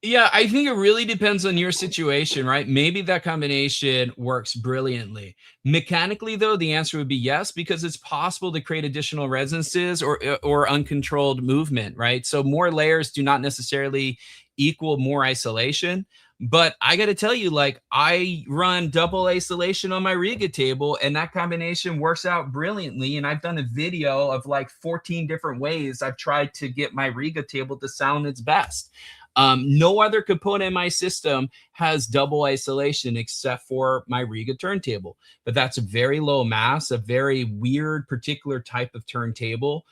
yeah, I think it really depends on your situation, right? Maybe that combination works brilliantly. Mechanically, though, the answer would be yes, because it's possible to create additional resonances or uncontrolled movement, right? So more layers do not necessarily equal more isolation. But I got to tell you, like, I run double isolation on my Riga table, and that combination works out brilliantly. And I've done a video of like 14 different ways I've tried to get my Riga table to sound its best. No other component in my system has double isolation except for my Riga turntable, but that's a very low mass, a very weird particular type of turntable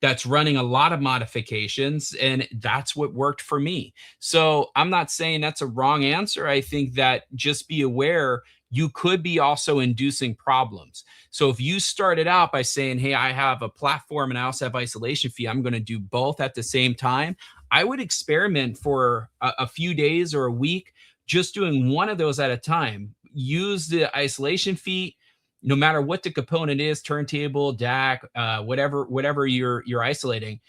that's running a lot of modifications, and that's what worked for me. So I'm not saying that's a wrong answer. I think that just be aware you could be also inducing problems. So if you started out by saying, hey, I have a platform and I also have isolation fee, I'm going to do both at the same time, I would experiment for a few days or a week, just doing one of those at a time. Use the isolation feet, no matter what the component is, turntable, DAC, whatever you're isolating.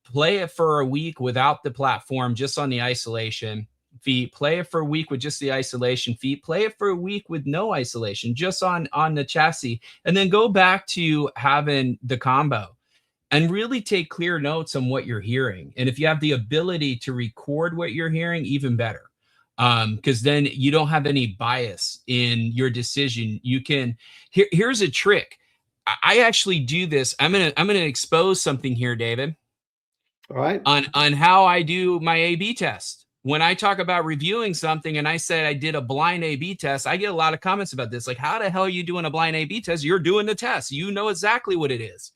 Play it for a week without the platform, just on the isolation feet. Play it for a week with just the isolation feet. Play it for a week with no isolation, just on the chassis, and then go back to having the combo. And really take clear notes on what you're hearing. And if you have the ability to record what you're hearing, even better. Because then you don't have any bias in your decision. You can, here's a trick. I actually do this. I'm gonna expose something here, David. All right. On how I do my A/B test. When I talk about reviewing something and I said I did a blind A/B test, I get a lot of comments about this. Like, how the hell are you doing a blind A/B test? You're doing the test. You know exactly what it is.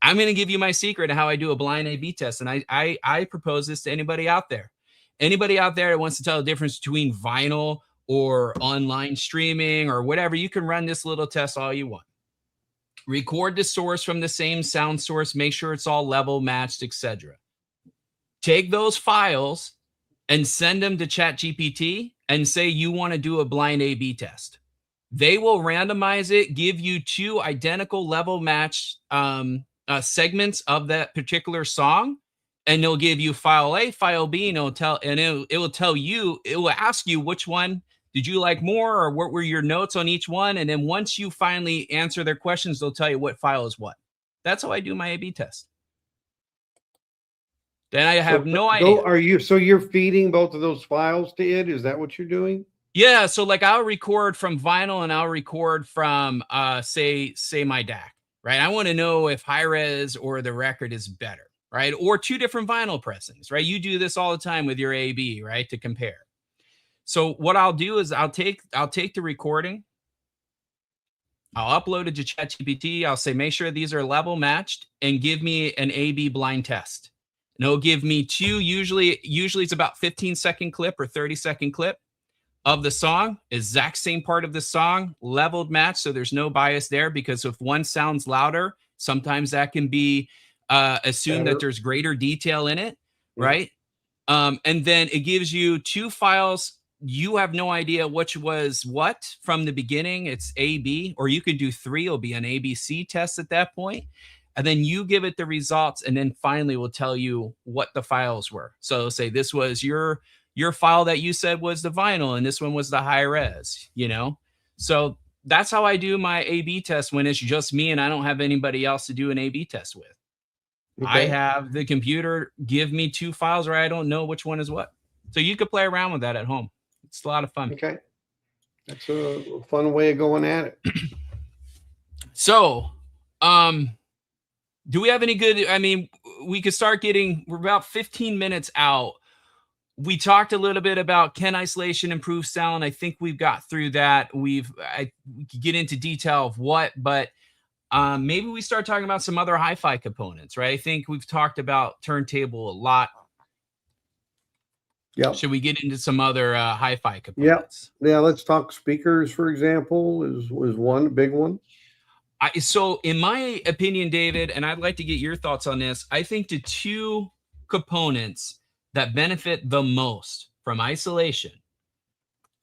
I'm going to give you my secret of how I do a blind A/B test. And I propose this to anybody out there. Anybody out there that wants to tell the difference between vinyl or online streaming or whatever, you can run this little test all you want. Record the source from the same sound source, make sure it's all level, matched, etc. Take those files and send them to ChatGPT and say you want to do a blind A/B test. They will randomize it, give you two identical level matched segments of that particular song, and they'll give you file A, file B, and it will tell you, it will ask you which one did you like more, or what were your notes on each one. And then once you finally answer their questions, they'll tell you what file is what. That's how I do my A/B test. Then I have no idea. So you're feeding both of those files to it? Is that what you're doing? Yeah. So like I'll record from vinyl and I'll record from say my DAC. Right. I want to know if high res or the record is better, right? Or two different vinyl pressings, right? You do this all the time with your A/B, right? To compare. So what I'll do is I'll take the recording, I'll upload it to ChatGPT. I'll say, make sure these are level matched and give me an A/B blind test. And it'll give me two, usually it's about 15-second clip or 30-second clip of the song, exact same part of the song, leveled match, so there's no bias there, because if one sounds louder, sometimes that can be assumed that there's greater detail in it, right? And then it gives you two files. You have no idea which was what from the beginning. It's A/B, or you could do three. It'll be an ABC test at that point. And then you give it the results, and then finally we'll tell you what the files were. So say this was your file that you said was the vinyl, and this one was the high res, you know? So that's how I do my A/B test when it's just me and I don't have anybody else to do an A/B test with. Okay. I have the computer give me two files where I don't know which one is what. So you could play around with that at home. It's a lot of fun. Okay. That's a fun way of going at it. So, do we have any good, I mean, we could start getting, we're about 15 minutes out. We talked a little bit about, can isolation improve sound? I think we've got through that. We could get into detail of what, but maybe we start talking about some other hi-fi components, right? I think we've talked about turntable a lot. Yeah. Should we get into some other hi-fi components? Yeah. Let's talk speakers, for example, is one big one. So in my opinion, David, and I'd like to get your thoughts on this, I think the two components that benefit the most from isolation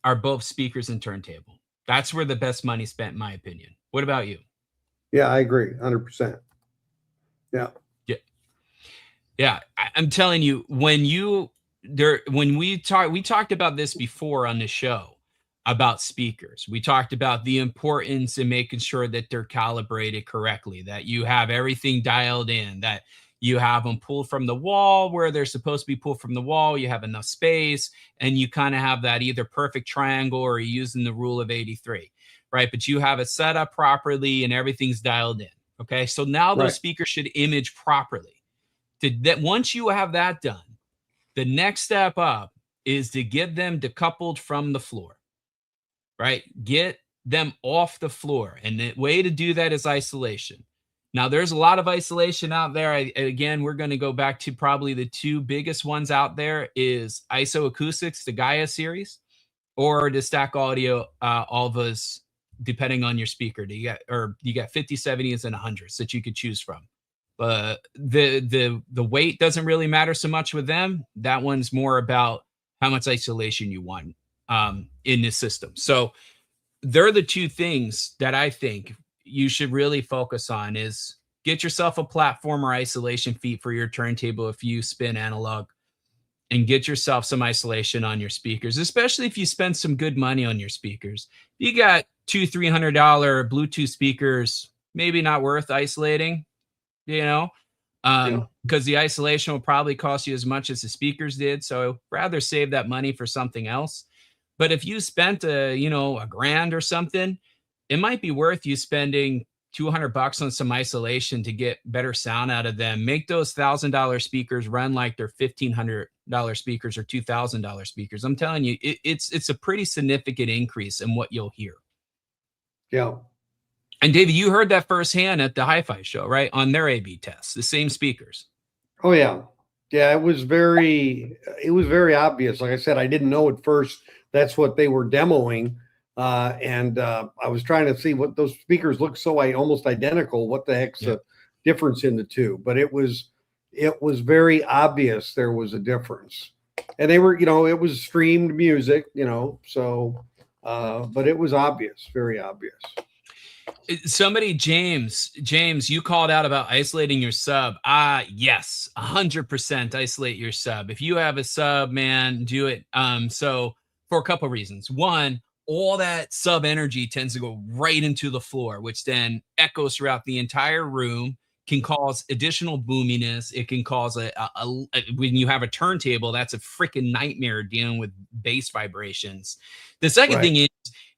are both speakers and turntable. That's where the best money spent, in my opinion. What about you? Yeah, I agree, 100%. Yeah. Yeah, I'm telling you, when we talked about this before on the show about speakers. We talked about the importance in making sure that they're calibrated correctly, that you have everything dialed in, that you have them pulled from the wall where they're supposed to be pulled from the wall, you have enough space, and you kind of have that either perfect triangle or you're using the rule of 83, right? But you have it set up properly and everything's dialed in. Okay, so now those speakers should image properly. That once you have that done, the next step up is to get them decoupled from the floor, right? Get them off the floor. And the way to do that is isolation. Now, there's a lot of isolation out there. Again, we're going to go back to probably the two biggest ones out there is IsoAcoustics, the Gaia series, or the Stack Audio AUVAs, depending on your speaker. You got 50, 70s, and 100s that you could choose from. The weight doesn't really matter so much with them. That one's more about how much isolation you want in this system. So they're the two things that I think you should really focus on is get yourself a platform or isolation feet for your turntable if you spin analog, and get yourself some isolation on your speakers, especially if you spend some good money on your speakers. You got $200-300 Bluetooth speakers, maybe not worth isolating, because the isolation will probably cost you as much as the speakers did. So rather save that money for something else. But if you spent a grand or something, it might be worth you spending $200 on some isolation to get better sound out of them. Make those $1,000 speakers run like they're $1,500 speakers or $2,000 speakers. I'm telling you, it's a pretty significant increase in what you'll hear. Yeah. And David, you heard that firsthand at the HiFi show, right? On their A/B tests, the same speakers. Oh yeah. Yeah, it was very obvious. Like I said, I didn't know at first that's what they were demoing. And I was trying to see what those speakers look so almost identical. What the heck's the difference in the two? But it was very obvious there was a difference. And they were, it was streamed music, so but it was obvious, very obvious. Somebody, James, you called out about isolating your sub. Yes, 100% isolate your sub. If you have a sub, man, do it. So for a couple of reasons. One, all that sub energy tends to go right into the floor, which then echoes throughout the entire room, can cause additional boominess. It can cause when you have a turntable, that's a freaking nightmare dealing with bass vibrations. The second thing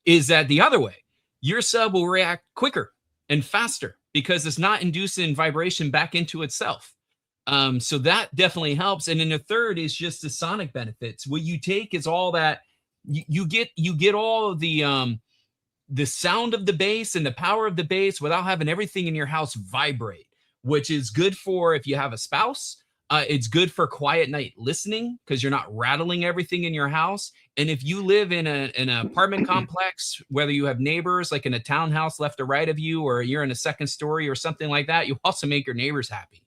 is that the other way, your sub will react quicker and faster because it's not inducing vibration back into itself. So that definitely helps. And then the third is just the sonic benefits. What you take is all that you get all of the sound of the bass and the power of the bass without having everything in your house vibrate, which is good for if you have a spouse. It's good for quiet night listening because you're not rattling everything in your house. And if you live in an apartment complex, whether you have neighbors like in a townhouse left or right of you, or you're in a second story or something like that, you also make your neighbors happy.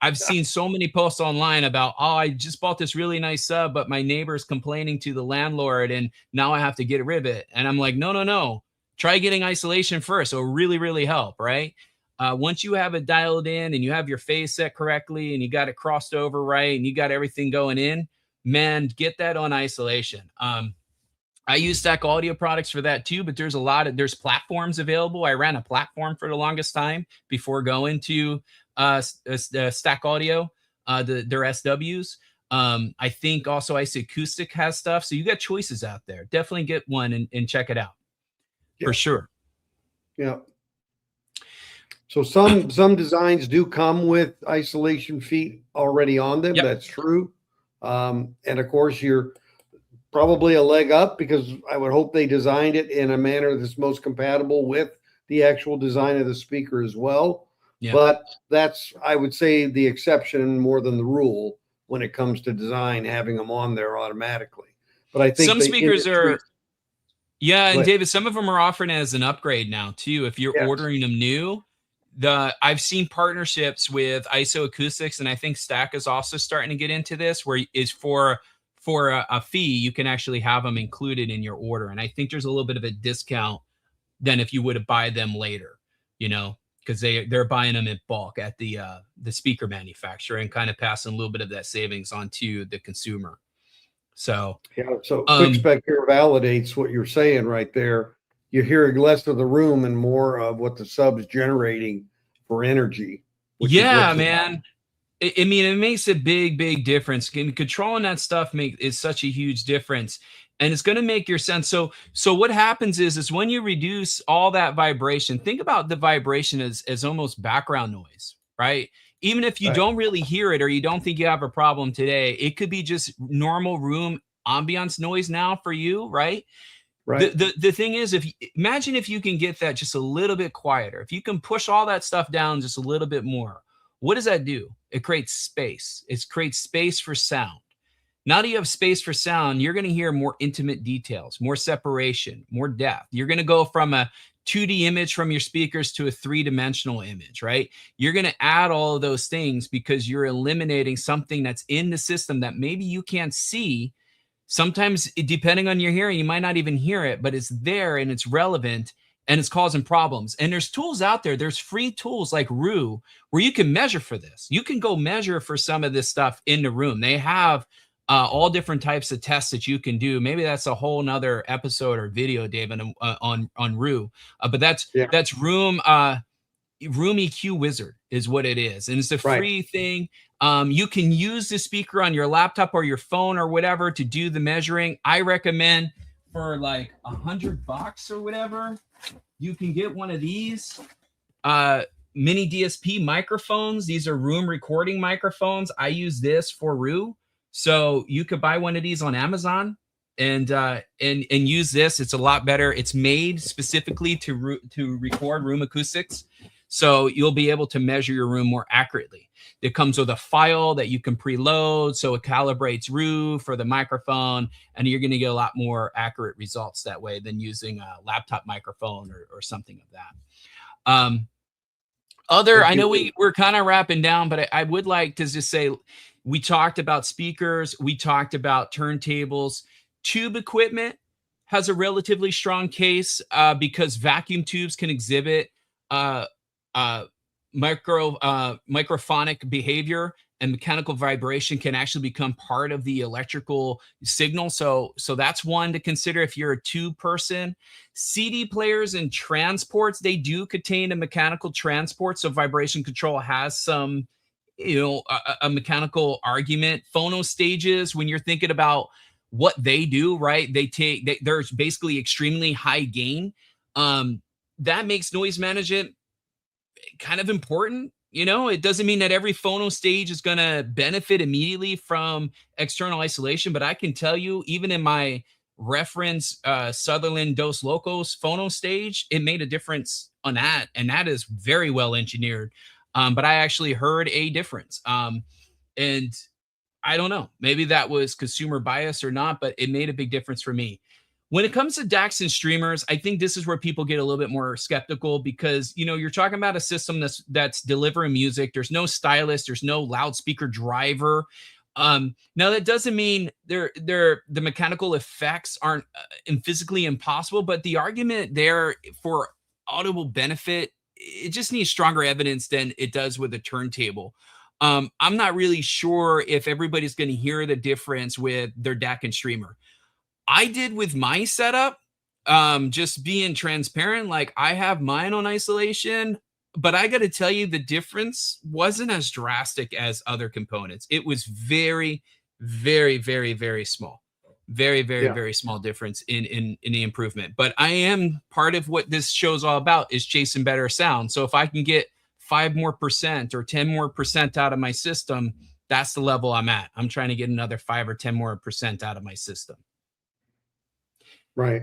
I've seen so many posts online about, I just bought this really nice sub, but my neighbor's complaining to the landlord and now I have to get rid of it. And I'm like, no. Try getting isolation first. It'll really, really help, right? Once you have it dialed in and you have your phase set correctly and you got it crossed over right and you got everything going in, man, get that on isolation. I use Stack Audio products for that too, but there's platforms available. I ran a platform for the longest time before going to Stack Audio, their SWs. I think also IsoAcoustics has stuff. So you got choices out there. Definitely get one and check it out for sure. Yeah. So some designs do come with isolation feet already on them. Yep. That's true. And of course, you're probably a leg up because I would hope they designed it in a manner that's most compatible with the actual design of the speaker as well. Yep. But that's, I would say, the exception more than the rule when it comes to design, having them on there automatically. But I think some speakers are... Yeah, and But David, some of them are offering it as an upgrade now too. If you're yes, ordering them new, I've seen partnerships with IsoAcoustics, and I think Stack is also starting to get into this, where is for a fee you can actually have them included in your order, and I think there's a little bit of a discount than if you would have buy them later, you know, because they're buying them in bulk at the speaker manufacturer and kind of passing a little bit of that savings on to the consumer. So yeah. So quick spec here validates what you're saying right there. You're hearing less of the room and more of what the sub's generating for energy. Yeah, man. I mean, it makes a big difference. Controlling that stuff is such a huge difference, and it's going to make your sense. So what happens is when you reduce all that vibration, think about the vibration as almost background noise, right? Even if you don't really hear it or you don't think you have a problem today, it could be just normal room ambiance noise now for you, right? Right. The thing is, imagine if you can get that just a little bit quieter, if you can push all that stuff down just a little bit more, what does that do? It creates space. It creates space for sound. Now that you have space for sound, you're going to hear more intimate details, more separation, more depth. You're going to go from a 2D image from your speakers to a 3-dimensional image, right? You're going to add all of those things because you're eliminating something that's in the system that maybe you can't see. Sometimes, depending on your hearing, you might not even hear it, but it's there and it's relevant and it's causing problems. And there's tools out there. There's free tools like Rue where you can measure for this. You can go measure for some of this stuff in the room. They have all different types of tests that you can do. Maybe that's a whole nother episode or video, David, on Rue. But that's Room EQ Wizard is what it is. And it's a free thing. You can use the speaker on your laptop or your phone or whatever to do the measuring. I recommend for like $100 or whatever, you can get one of these mini DSP microphones. These are room recording microphones. I use this for Rue. So you could buy one of these on Amazon and use this. It's a lot better. It's made specifically to record room acoustics. So you'll be able to measure your room more accurately. It comes with a file that you can preload, so it calibrates Rue for the microphone, and you're going to get a lot more accurate results that way than using a laptop microphone or something of that. I know we're kind of wrapping down, but I would like to just say we talked about speakers, we talked about turntables. Tube equipment has a relatively strong case because vacuum tubes can exhibit microphonic behavior, and mechanical vibration can actually become part of the electrical signal. So that's one to consider if you're a tube person. CD players and transports, they do contain a mechanical transport. So vibration control has some, a mechanical argument. Phono stages, when you're thinking about what they do, right? They're basically extremely high gain. That makes noise management kind of important. It doesn't mean that every phono stage is going to benefit immediately from external isolation, but I can tell you, even in my reference Sutherland Dos Locos phono stage, it made a difference on that, and that is very well engineered. But I actually heard a difference, and I don't know, maybe that was consumer bias or not, but it made a big difference for me. When it comes to DACs and streamers, I think this is where people get a little bit more skeptical because, you're talking about a system that's delivering music. There's no stylus. There's no loudspeaker driver. Now, that doesn't mean the mechanical effects aren't physically impossible, but the argument there for audible benefit, it just needs stronger evidence than it does with a turntable. I'm not really sure if everybody's going to hear the difference with their DAC and streamer. I did with my setup, just being transparent. Like, I have mine on isolation, but I got to tell you, the difference wasn't as drastic as other components. It was very, very, very, very small. Very, very, very small difference in the improvement. But I am part of what this show's all about is chasing better sound. So if I can get 5% more or 10% more out of my system, that's the level I'm at. I'm trying to get another 5 or 10% more out of my system. Right.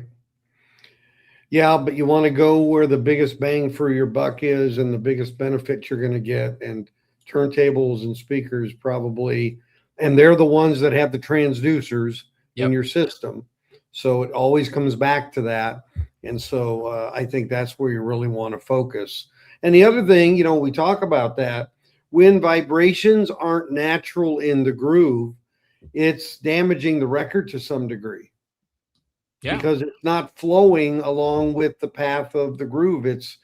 Yeah, but you want to go where the biggest bang for your buck is and the biggest benefit you're going to get. And turntables and speakers probably, and they're the ones that have the transducers in your system. So it always comes back to that. And so I think that's where you really want to focus. And the other thing, you know, we talk about that when vibrations aren't natural in the groove, it's damaging the record to some degree. Yeah. Because it's not flowing along with the path of the groove. It's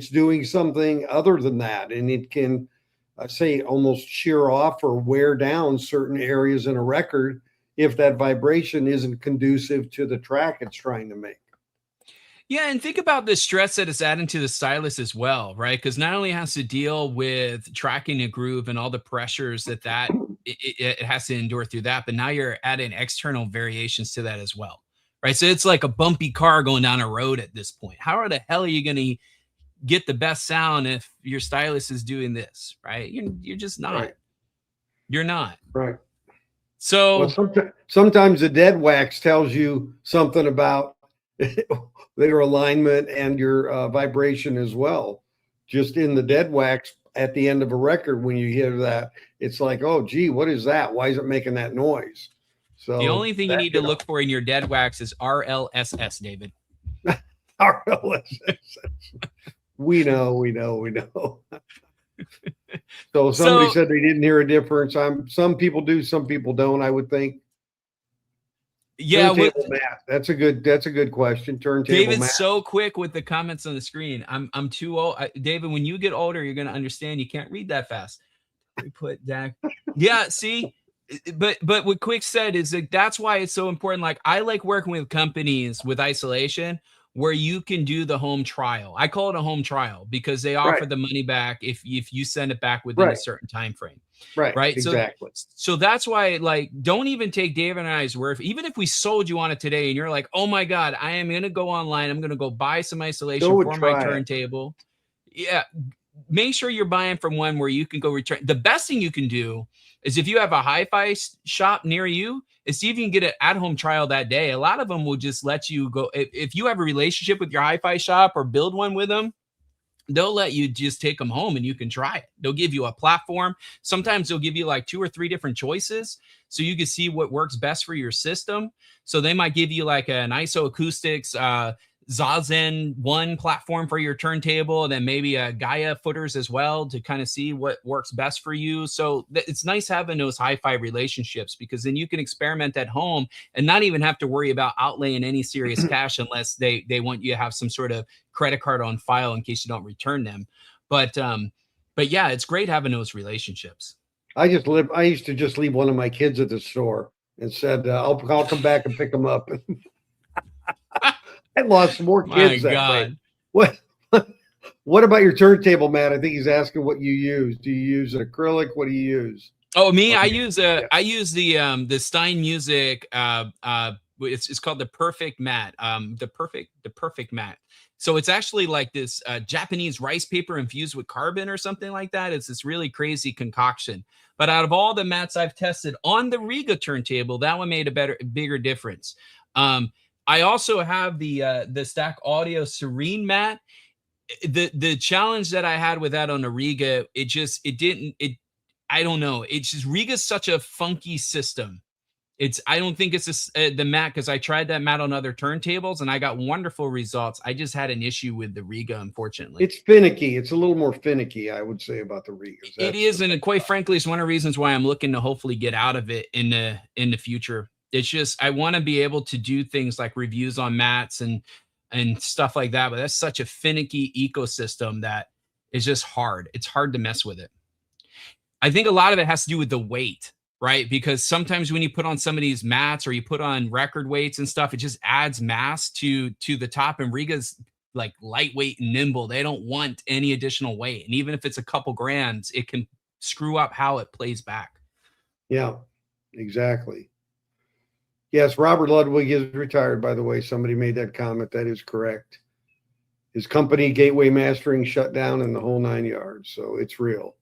doing something other than that. And it can, say, almost shear off or wear down certain areas in a record if that vibration isn't conducive to the track it's trying to make. Yeah, and think about the stress that it's adding to the stylus as well, right? Because not only has to deal with tracking a groove and all the pressures that it has to endure through that, but now you're adding external variations to that as well, right? So it's like a bumpy car going down a road at this point. How the hell are you going to get the best sound if your stylus is doing this, right? You're just not. Right. You're not. Right. So well, sometimes the dead wax tells you something about their alignment and your vibration as well. Just in the dead wax at the end of a record, when you hear that, it's like, oh, gee, what is that? Why is it making that noise? So the only thing you need to look for in your dead wax is RLSS, David. RLSS. We know. So somebody said they didn't hear a difference. Some people do, some people don't, I would think. Yeah, that's a good question. Turntable David's math. So quick with the comments on the screen. I'm too old. David, when you get older, you're gonna understand you can't read that fast. We put DAC. Yeah, see, but what Quick said is that that's why it's so important. Like, I like working with companies with isolation where you can do the home trial. I call it a home trial because they offer the money back if you send it back within a certain time frame. Right. Exactly. So that's why, like, don't even take David and I's word. Even if we sold you on it today and you're like, oh my God, I am going to go online. I'm going to go buy some isolation for my turntable. Yeah. Make sure you're buying from one where you can go return. The best thing you can do is if you have a HiFi shop near you, is see if you can get an at-home trial that day. A lot of them will just let you go. If you have a relationship with your HiFi shop or build one with them, they'll let you just take them home and you can try it. They'll give you a platform. Sometimes they'll give you like 2 or 3 different choices so you can see what works best for your system. So they might give you like an IsoAcoustics zaZen 1 platform for your turntable, and then maybe a Gaia footers as well to kind of see what works best for you. So it's nice having those HiFi relationships because then you can experiment at home and not even have to worry about outlaying any serious cash unless they want you to have some sort of credit card on file in case you don't return them. But yeah, it's great having those relationships. I used to just leave one of my kids at the store and said, I'll come back and pick them up. I lost more kids that way. What about your turntable, Matt? I think he's asking what you use. Do you use an acrylic? What do you use? Oh, me? I use the Stein Music. It's called the Perfect Mat. The Perfect Mat. So it's actually like this Japanese rice paper infused with carbon or something like that. It's this really crazy concoction. But out of all the mats I've tested on the Riga turntable, that one made a bigger difference. I also have the Stack Audio Serene mat. The challenge that I had with that on the Riga, I don't know. It's just, Riga's such a funky system. I don't think it's the mat, because I tried that mat on other turntables and I got wonderful results. I just had an issue with the Riga, unfortunately. It's finicky. It's a little more finicky, I would say, about the Rigas. It is, and quite frankly, it's one of the reasons why I'm looking to hopefully get out of it in the future. It's just, I want to be able to do things like reviews on mats and stuff like that. But that's such a finicky ecosystem that is just hard. It's hard to mess with it. I think a lot of it has to do with the weight, right? Because sometimes when you put on some of these mats or you put on record weights and stuff, it just adds mass to the top. And Riga's like lightweight and nimble. They don't want any additional weight. And even if it's a couple grams, it can screw up how it plays back. Yeah, exactly. Yes, Robert Ludwig is retired, by the way. Somebody made that comment. That is correct. His company, Gateway Mastering, shut down in the whole 9 yards. So it's real.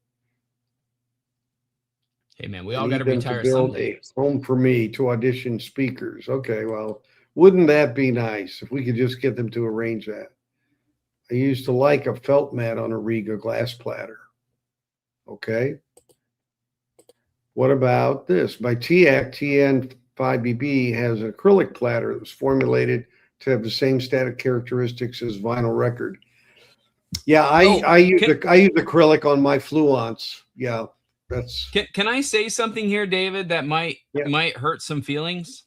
Hey, man, we all got to retire someday. Home for me to audition speakers. Okay, well, wouldn't that be nice if we could just get them to arrange that? I used to like a felt mat on a Riga glass platter. Okay. What about this? My TN 5BB has an acrylic platter that was formulated to have the same static characteristics as vinyl record. Yeah, I use acrylic on my fluence. Yeah, that's. Can I say something here, David, that might hurt some feelings?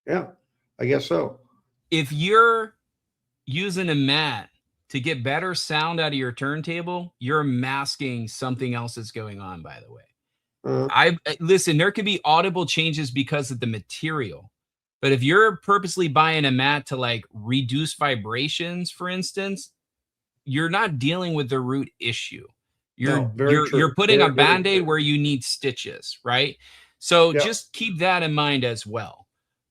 Yeah, I guess so. If you're using a mat to get better sound out of your turntable, you're masking something else that's going on, by the way. Listen, there could be audible changes because of the material. But if you're purposely buying a mat to like reduce vibrations, for instance, you're not dealing with the root issue. You're putting a Band-Aid where you need stitches, right? So just keep that in mind as well.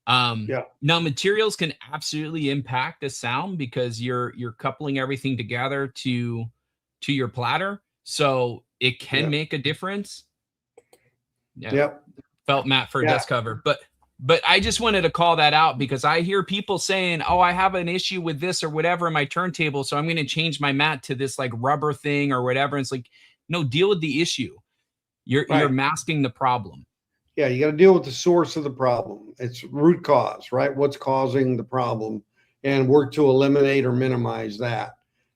Now materials can absolutely impact the sound because you're coupling everything together to your platter. So it can make a difference. Felt mat for a dust cover, but I just wanted to call that out because I hear people saying, oh, I have an issue with this or whatever in my turntable, so I'm going to change my mat to this like rubber thing or whatever. And it's like, no, deal with the issue. You're masking the problem. Yeah, you got to deal with the source of the problem. It's root cause, right? What's causing the problem, and work to eliminate or minimize that.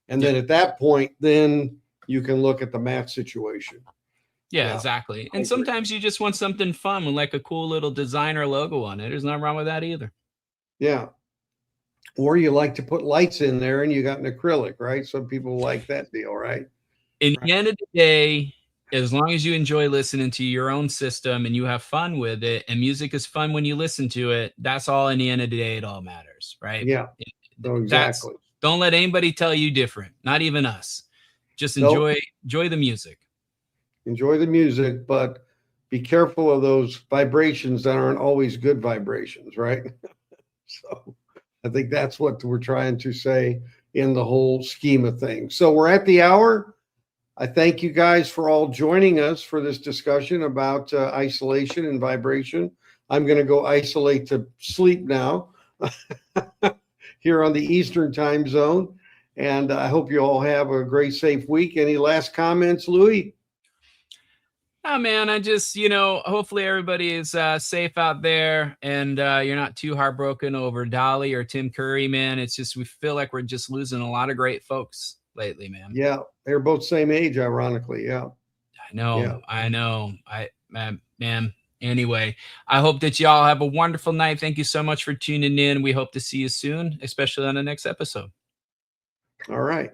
And then at that point, then you can look at the mat situation. Yeah, exactly. And sometimes you just want something fun with like a cool little designer logo on it. There's nothing wrong with that either. Yeah. Or you like to put lights in there and you got an acrylic, right? Some people like that deal, right? In the end of the day, as long as you enjoy listening to your own system and you have fun with it, and music is fun when you listen to it, that's all in the end of the day, it all matters, right? Yeah. So exactly. Don't let anybody tell you different, not even us. Just enjoy the music. Enjoy the music, but be careful of those vibrations that aren't always good vibrations, right? So I think that's what we're trying to say in the whole scheme of things. So we're at the hour. I thank you guys for all joining us for this discussion about isolation and vibration. I'm going to go isolate to sleep now here on the Eastern time zone. And I hope you all have a great, safe week. Any last comments, Louis? Oh man, I just, hopefully everybody is safe out there, and you're not too heartbroken over Dolly or Tim Curry, man. It's just, we feel like we're just losing a lot of great folks lately, man. Yeah, they're both same age, ironically. Yeah, I know. Man. Anyway, I hope that y'all have a wonderful night. Thank you so much for tuning in. We hope to see you soon, especially on the next episode. All right.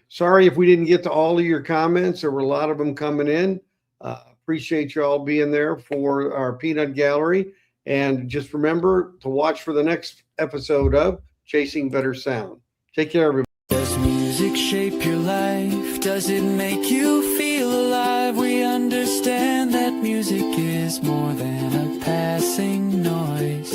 Sorry if we didn't get to all of your comments. There were a lot of them coming in. Appreciate you all being there for our peanut gallery. And just remember to watch for the next episode of Chasing Better Sound. Take care, everybody. Does music shape your life? Does it make you feel alive? We understand that music is more than a passing noise.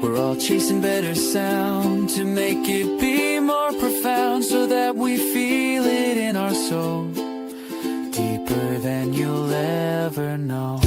We're all chasing better sound to make it be more profound, so that we feel it in our soul, deeper than you'll ever know.